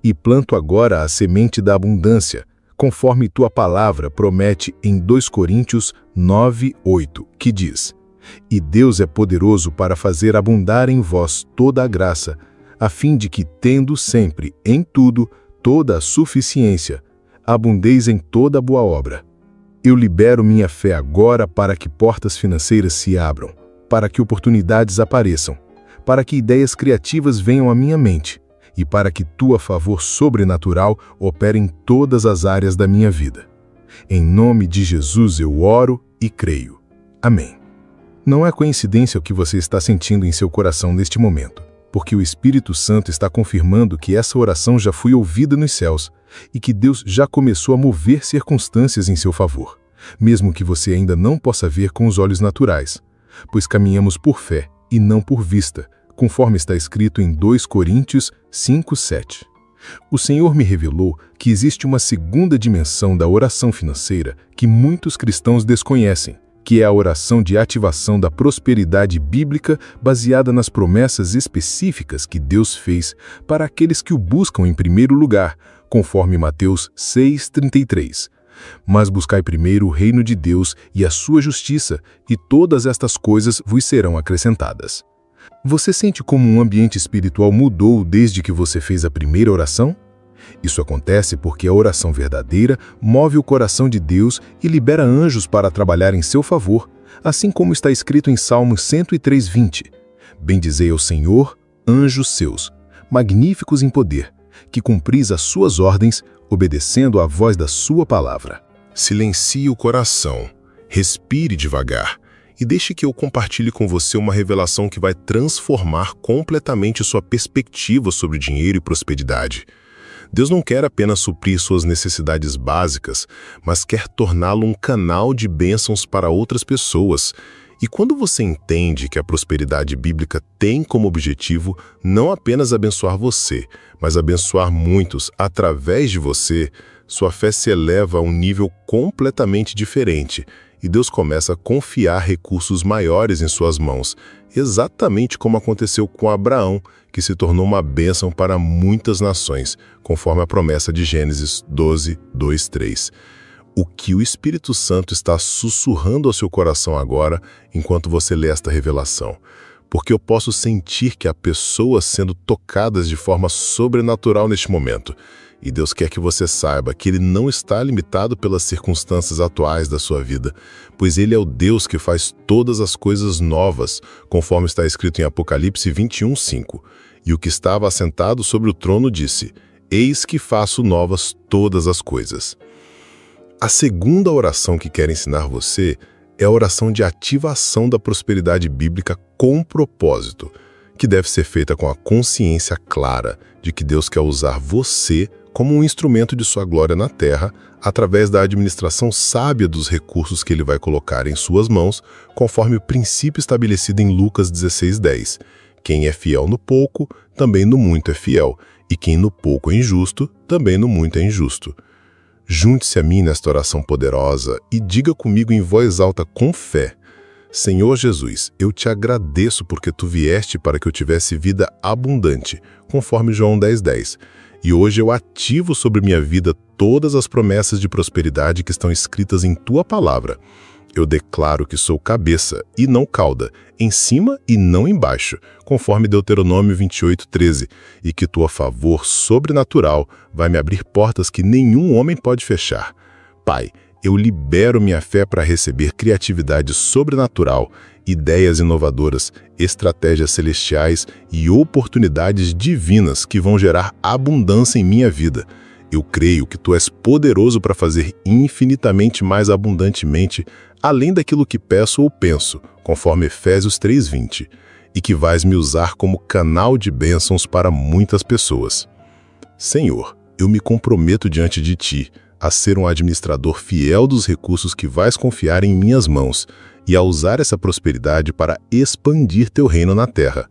e planto agora a semente da abundância, conforme tua palavra promete em 2 Coríntios 9:8, que diz: E Deus é poderoso para fazer abundar em vós toda a graça, a fim de que, tendo sempre, em tudo, toda a suficiência, abundeis em toda boa obra. Eu libero minha fé agora para que portas financeiras se abram, para que oportunidades apareçam, para que ideias criativas venham à minha mente e para que tua favor sobrenatural opere em todas as áreas da minha vida. Em nome de Jesus eu oro e creio. Amém. Não é coincidência o que você está sentindo em seu coração neste momento, porque o Espírito Santo está confirmando que essa oração já foi ouvida nos céus e que Deus já começou a mover circunstâncias em seu favor, mesmo que você ainda não possa ver com os olhos naturais, pois caminhamos por fé e não por vista, conforme está escrito em 2 Coríntios 5:7. O Senhor me revelou que existe uma segunda dimensão da oração financeira que muitos cristãos desconhecem, que é a oração de ativação da prosperidade bíblica baseada nas promessas específicas que Deus fez para aqueles que o buscam em primeiro lugar, conforme Mateus 6:33. Mas buscai primeiro o reino de Deus e a sua justiça, e todas estas coisas vos serão acrescentadas. Você sente como um ambiente espiritual mudou desde que você fez a primeira oração? Isso acontece porque a oração verdadeira move o coração de Deus e libera anjos para trabalhar em seu favor, assim como está escrito em Salmos 103:20. Bendizei ao Senhor, anjos seus, magníficos em poder, que cumpris as suas ordens, obedecendo à voz da sua palavra. Silencie o coração, respire devagar e deixe que eu compartilhe com você uma revelação que vai transformar completamente sua perspectiva sobre dinheiro e prosperidade. Deus não quer apenas suprir suas necessidades básicas, mas quer torná-lo um canal de bênçãos para outras pessoas. E quando você entende que a prosperidade bíblica tem como objetivo não apenas abençoar você, mas abençoar muitos através de você, sua fé se eleva a um nível completamente diferente e Deus começa a confiar recursos maiores em suas mãos, exatamente como aconteceu com Abraão, que se tornou uma bênção para muitas nações, conforme a promessa de Gênesis 12:2-3. O que o Espírito Santo está sussurrando ao seu coração agora, enquanto você lê esta revelação? Porque eu posso sentir que há pessoas sendo tocadas de forma sobrenatural neste momento. E Deus quer que você saiba que Ele não está limitado pelas circunstâncias atuais da sua vida, pois Ele é o Deus que faz todas as coisas novas, conforme está escrito em Apocalipse 21:5. E o que estava assentado sobre o trono disse: Eis que faço novas todas as coisas. A segunda oração que quero ensinar você é a oração de ativação da prosperidade bíblica com propósito, que deve ser feita com a consciência clara de que Deus quer usar você como um instrumento de sua glória na terra, através da administração sábia dos recursos que Ele vai colocar em suas mãos, conforme o princípio estabelecido em Lucas 16:10. Quem é fiel no pouco, também no muito é fiel, e quem no pouco é injusto, também no muito é injusto. Junte-se a mim nesta oração poderosa e diga comigo em voz alta com fé: Senhor Jesus, eu te agradeço porque tu vieste para que eu tivesse vida abundante, conforme João 10:10. E hoje eu ativo sobre minha vida todas as promessas de prosperidade que estão escritas em tua palavra. Eu declaro que sou cabeça e não cauda, em cima e não embaixo, conforme Deuteronômio 28:13, e que tua favor sobrenatural vai me abrir portas que nenhum homem pode fechar. Pai, eu libero minha fé para receber criatividade sobrenatural, ideias inovadoras, estratégias celestiais e oportunidades divinas que vão gerar abundância em minha vida. Eu creio que tu és poderoso para fazer infinitamente mais abundantemente, além daquilo que peço ou penso, conforme Efésios 3:20, e que vais me usar como canal de bênçãos para muitas pessoas. Senhor, eu me comprometo diante de ti a ser um administrador fiel dos recursos que vais confiar em minhas mãos e a usar essa prosperidade para expandir teu reino na terra.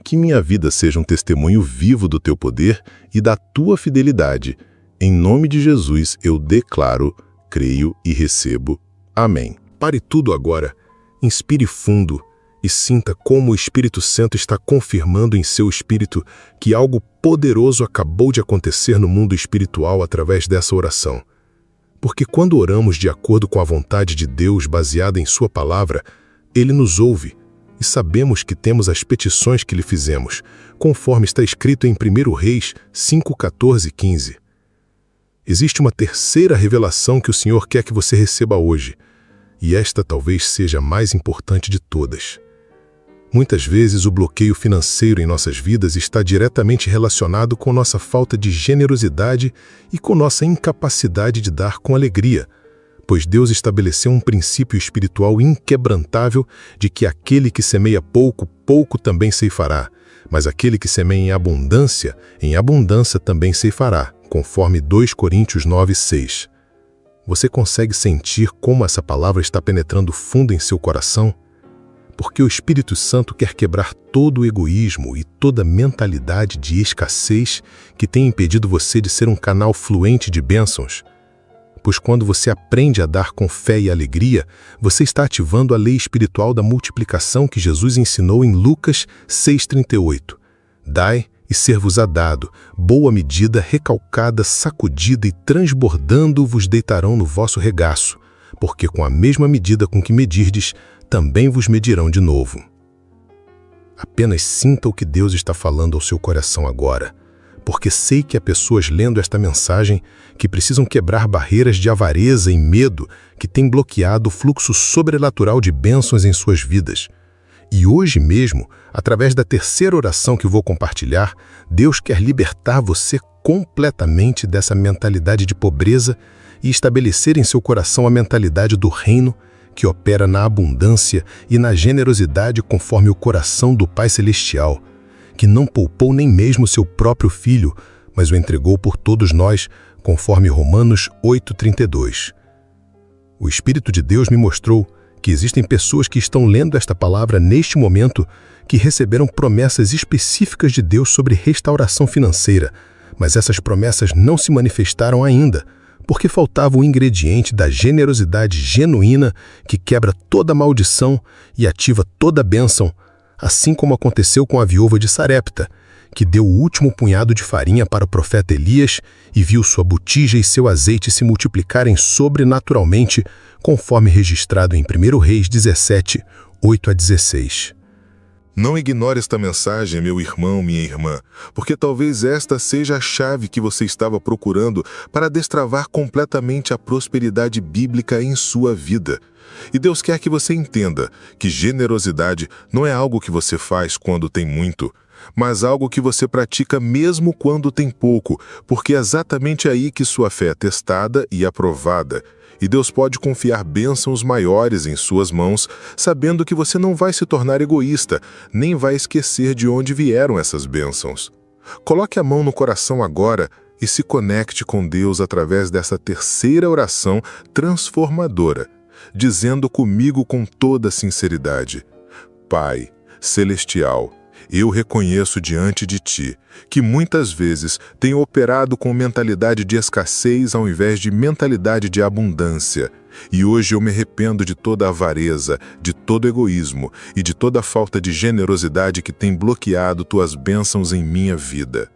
Que minha vida seja um testemunho vivo do teu poder e da tua fidelidade. Em nome de Jesus eu declaro, creio e recebo. Amém. Pare tudo agora, inspire fundo e sinta como o Espírito Santo está confirmando em seu espírito que algo poderoso acabou de acontecer no mundo espiritual através dessa oração. Porque quando oramos de acordo com a vontade de Deus baseada em sua palavra, Ele nos ouve e sabemos que temos as petições que lhe fizemos, conforme está escrito em 1 Reis 5:14-15. Existe uma terceira revelação que o Senhor quer que você receba hoje, e esta talvez seja a mais importante de todas. Muitas vezes o bloqueio financeiro em nossas vidas está diretamente relacionado com nossa falta de generosidade e com nossa incapacidade de dar com alegria, pois Deus estabeleceu um princípio espiritual inquebrantável de que aquele que semeia pouco, pouco também ceifará, mas aquele que semeia em abundância também ceifará, conforme 2 Coríntios 9:6. Você consegue sentir como essa palavra está penetrando fundo em seu coração? Porque o Espírito Santo quer quebrar todo o egoísmo e toda mentalidade de escassez que tem impedido você de ser um canal fluente de bênçãos. Pois quando você aprende a dar com fé e alegria, você está ativando a lei espiritual da multiplicação que Jesus ensinou em Lucas 6:38. Dai e ser-vos-á dado, boa medida, recalcada, sacudida e transbordando vos deitarão no vosso regaço, porque com a mesma medida com que medirdes, também vos medirão de novo. Apenas sinta o que Deus está falando ao seu coração agora, porque sei que há pessoas lendo esta mensagem que precisam quebrar barreiras de avareza e medo que têm bloqueado o fluxo sobrenatural de bênçãos em suas vidas. E hoje mesmo, através da terceira oração que vou compartilhar, Deus quer libertar você completamente dessa mentalidade de pobreza e estabelecer em seu coração a mentalidade do reino que opera na abundância e na generosidade conforme o coração do Pai Celestial, que não poupou nem mesmo seu próprio Filho, mas o entregou por todos nós, conforme Romanos 8,32. O Espírito de Deus me mostrou que existem pessoas que estão lendo esta palavra neste momento que receberam promessas específicas de Deus sobre restauração financeira, mas essas promessas não se manifestaram ainda, porque faltava o ingrediente da generosidade genuína que quebra toda maldição e ativa toda bênção, assim como aconteceu com a viúva de Sarepta, que deu o último punhado de farinha para o profeta Elias e viu sua botija e seu azeite se multiplicarem sobrenaturalmente, conforme registrado em 1 Reis 17, 8-16. Não ignore esta mensagem, meu irmão, minha irmã, porque talvez esta seja a chave que você estava procurando para destravar completamente a prosperidade bíblica em sua vida. E Deus quer que você entenda que generosidade não é algo que você faz quando tem muito, mas algo que você pratica mesmo quando tem pouco, porque é exatamente aí que sua fé é testada e aprovada. E Deus pode confiar bênçãos maiores em suas mãos, sabendo que você não vai se tornar egoísta, nem vai esquecer de onde vieram essas bênçãos. Coloque a mão no coração agora e se conecte com Deus através dessa terceira oração transformadora, dizendo comigo com toda sinceridade: Pai Celestial, eu reconheço diante de Ti que muitas vezes tenho operado com mentalidade de escassez ao invés de mentalidade de abundância. E hoje eu me arrependo de toda avareza, de todo egoísmo e de toda falta de generosidade que tem bloqueado Tuas bênçãos em minha vida.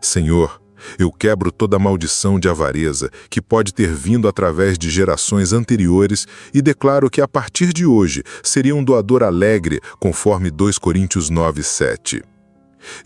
Senhor, eu quebro toda maldição de avareza que pode ter vindo através de gerações anteriores e declaro que a partir de hoje seria um doador alegre, conforme 2 Coríntios 9:7.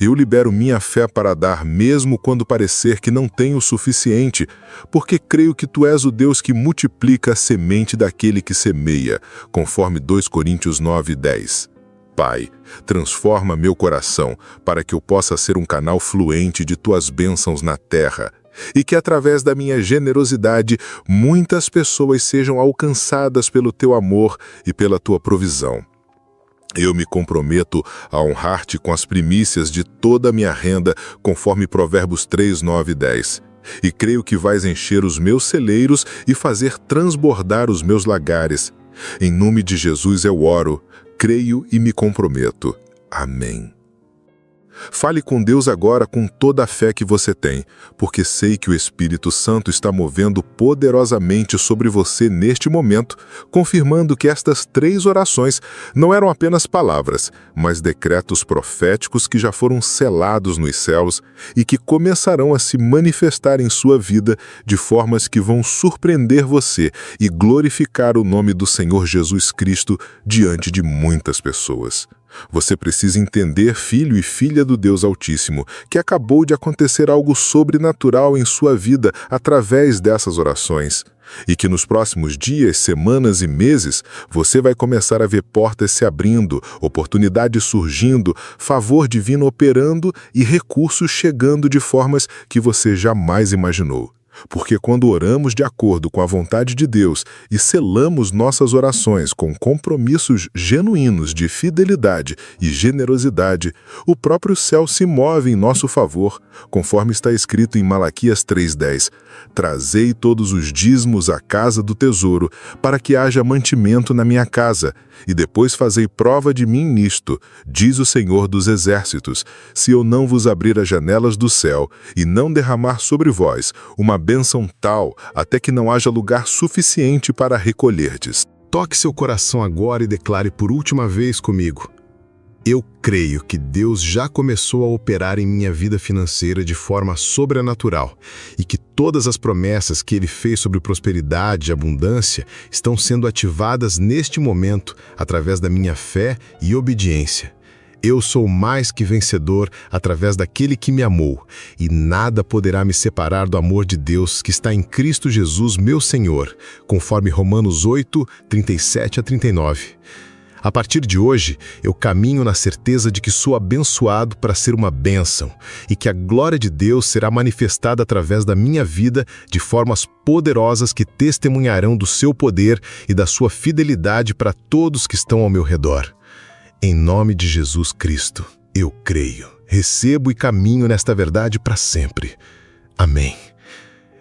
Eu libero minha fé para dar mesmo quando parecer que não tenho o suficiente, porque creio que Tu és o Deus que multiplica a semente daquele que semeia, conforme 2 Coríntios 9:10. Pai, transforma meu coração para que eu possa ser um canal fluente de Tuas bênçãos na terra e que através da minha generosidade muitas pessoas sejam alcançadas pelo Teu amor e pela Tua provisão. Eu me comprometo a honrar-Te com as primícias de toda a minha renda, conforme Provérbios 3, 9 e 10. E creio que vais encher os meus celeiros e fazer transbordar os meus lagares. Em nome de Jesus eu oro, creio e me comprometo. Amém. Fale com Deus agora com toda a fé que você tem, porque sei que o Espírito Santo está movendo poderosamente sobre você neste momento, confirmando que estas 3 orações não eram apenas palavras, mas decretos proféticos que já foram selados nos céus e que começarão a se manifestar em sua vida de formas que vão surpreender você e glorificar o nome do Senhor Jesus Cristo diante de muitas pessoas. Você precisa entender, filho e filha do Deus Altíssimo, que acabou de acontecer algo sobrenatural em sua vida através dessas orações. E que nos próximos dias, semanas e meses, você vai começar a ver portas se abrindo, oportunidades surgindo, favor divino operando e recursos chegando de formas que você jamais imaginou. Porque quando oramos de acordo com a vontade de Deus e selamos nossas orações com compromissos genuínos de fidelidade e generosidade, o próprio céu se move em nosso favor, conforme está escrito em Malaquias 3:10. Trazei todos os dízimos à casa do tesouro, para que haja mantimento na minha casa, e depois fazei prova de mim nisto, diz o Senhor dos Exércitos, se eu não vos abrir as janelas do céu e não derramar sobre vós uma bênção tal, até que não haja lugar suficiente para recolherdes. Toque seu coração agora e declare por última vez comigo: eu creio que Deus já começou a operar em minha vida financeira de forma sobrenatural e que todas as promessas que Ele fez sobre prosperidade e abundância estão sendo ativadas neste momento através da minha fé e obediência. Eu sou mais que vencedor através daquele que me amou, e nada poderá me separar do amor de Deus que está em Cristo Jesus, meu Senhor, conforme Romanos 8, 37 a 39. A partir de hoje, eu caminho na certeza de que sou abençoado para ser uma bênção e que a glória de Deus será manifestada através da minha vida de formas poderosas que testemunharão do seu poder e da sua fidelidade para todos que estão ao meu redor. Em nome de Jesus Cristo, eu creio, recebo e caminho nesta verdade para sempre. Amém.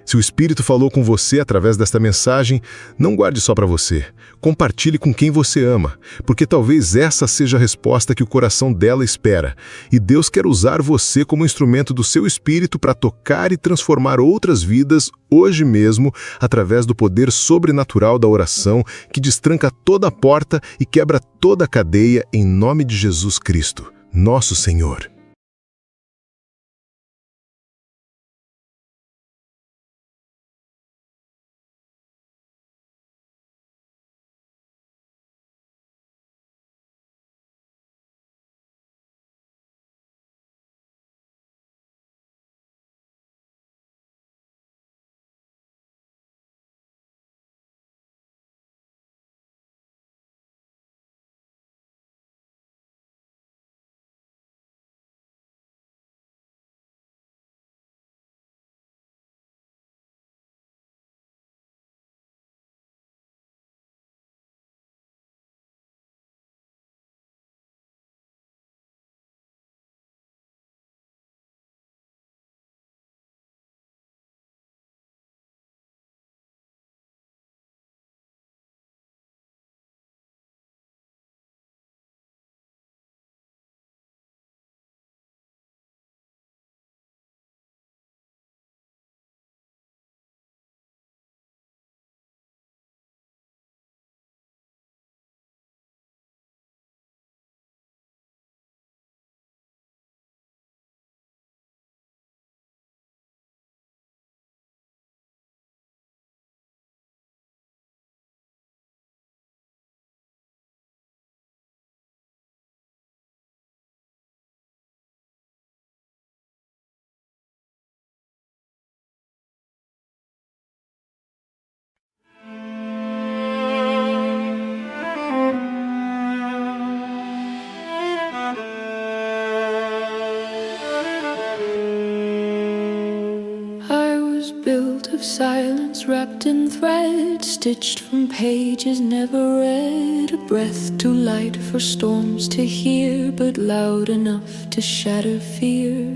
Se o Espírito falou com você através desta mensagem, não guarde só para você. Compartilhe com quem você ama, porque talvez essa seja a resposta que o coração dela espera. E Deus quer usar você como instrumento do seu Espírito para tocar e transformar outras vidas hoje mesmo, através do poder sobrenatural da oração que destranca toda a porta e quebra toda a cadeia em nome de Jesus Cristo, nosso Senhor. Built of silence, wrapped in thread, stitched from pages never read, a breath too light for storms to hear, but loud enough to shatter fear.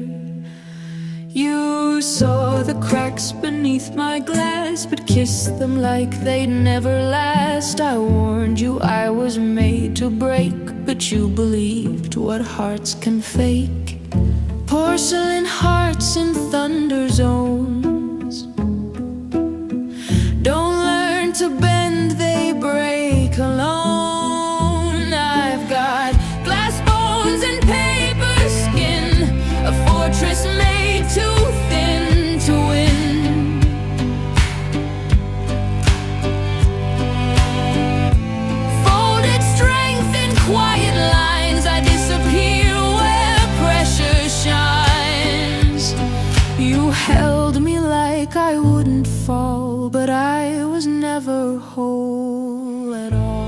You saw the cracks beneath my glass, but kissed them like they'd never last. I warned you I was made to break, but you believed what hearts can fake. Porcelain hearts in thunder zones don't learn to bend, they break alone. I've got glass bones and paper skin, a fortress made too thin to win. Folded strength in quiet lines, I disappear where pressure shines. You held me like I wouldn't fall, but I was never whole at all.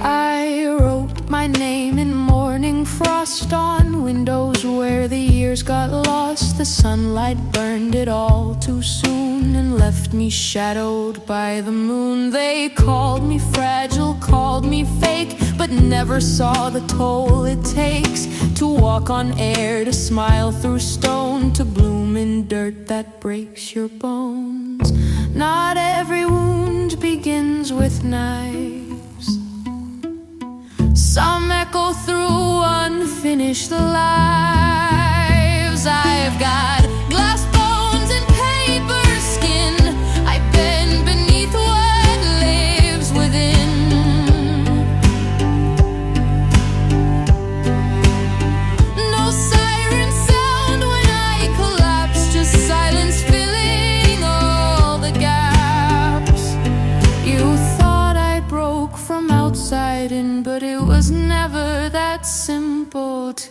I wrote my name in morning frost on windows where the years got lost. The sunlight burned it all too soon and left me shadowed by the moon. They called me fragile, called me fake, but never saw the toll it takes to walk on air, to smile through stone, to bloom in dirt that breaks your bones. Not every wound begins with knives. Some echo through unfinished lives. I've got glass bones and paper skin. I bend beneath what lives within. No siren sound when I collapse, just silence.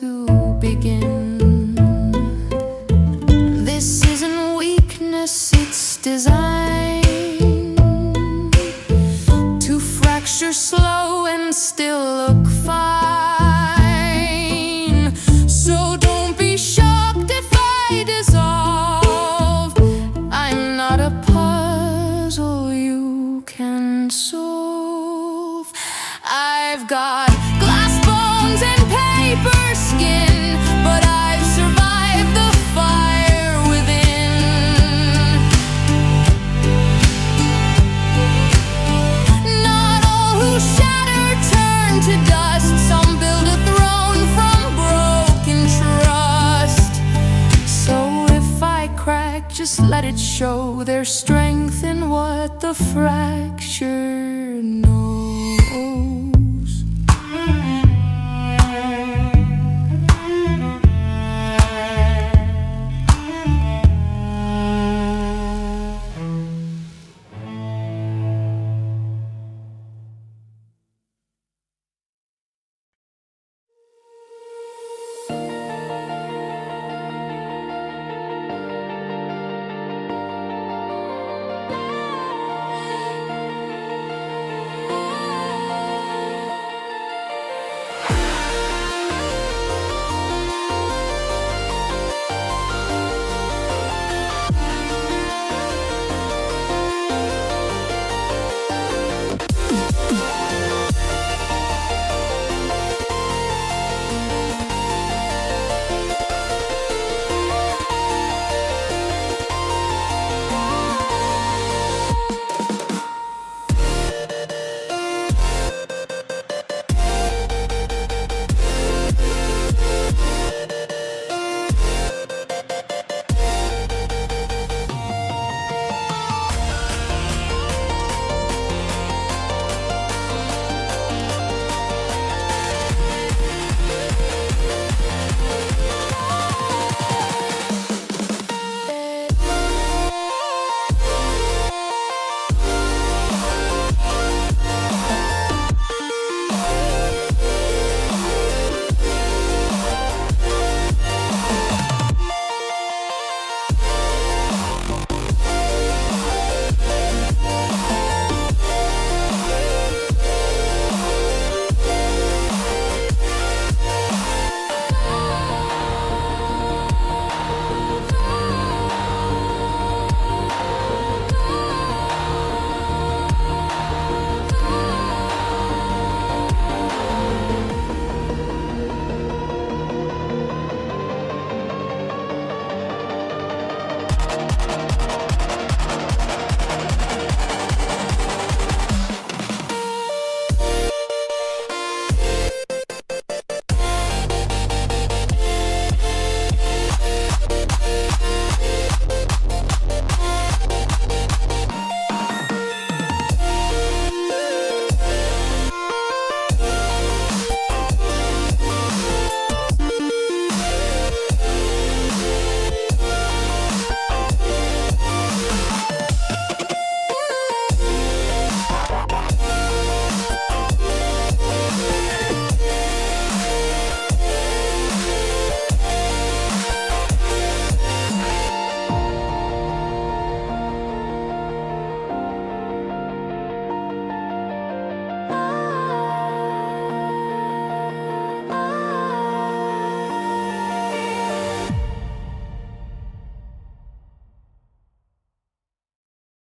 to begin. This isn't weakness, it's design to fracture slow and still look fine. So don't be shocked if I dissolve. I'm not a puzzle you can solve. I've got glass bones and paper skin, but I've survived the fire within. Not all who shatter turn to dust. Some build a throne from broken trust. So if I crack, just let it show. There's strength in what the fracture knows.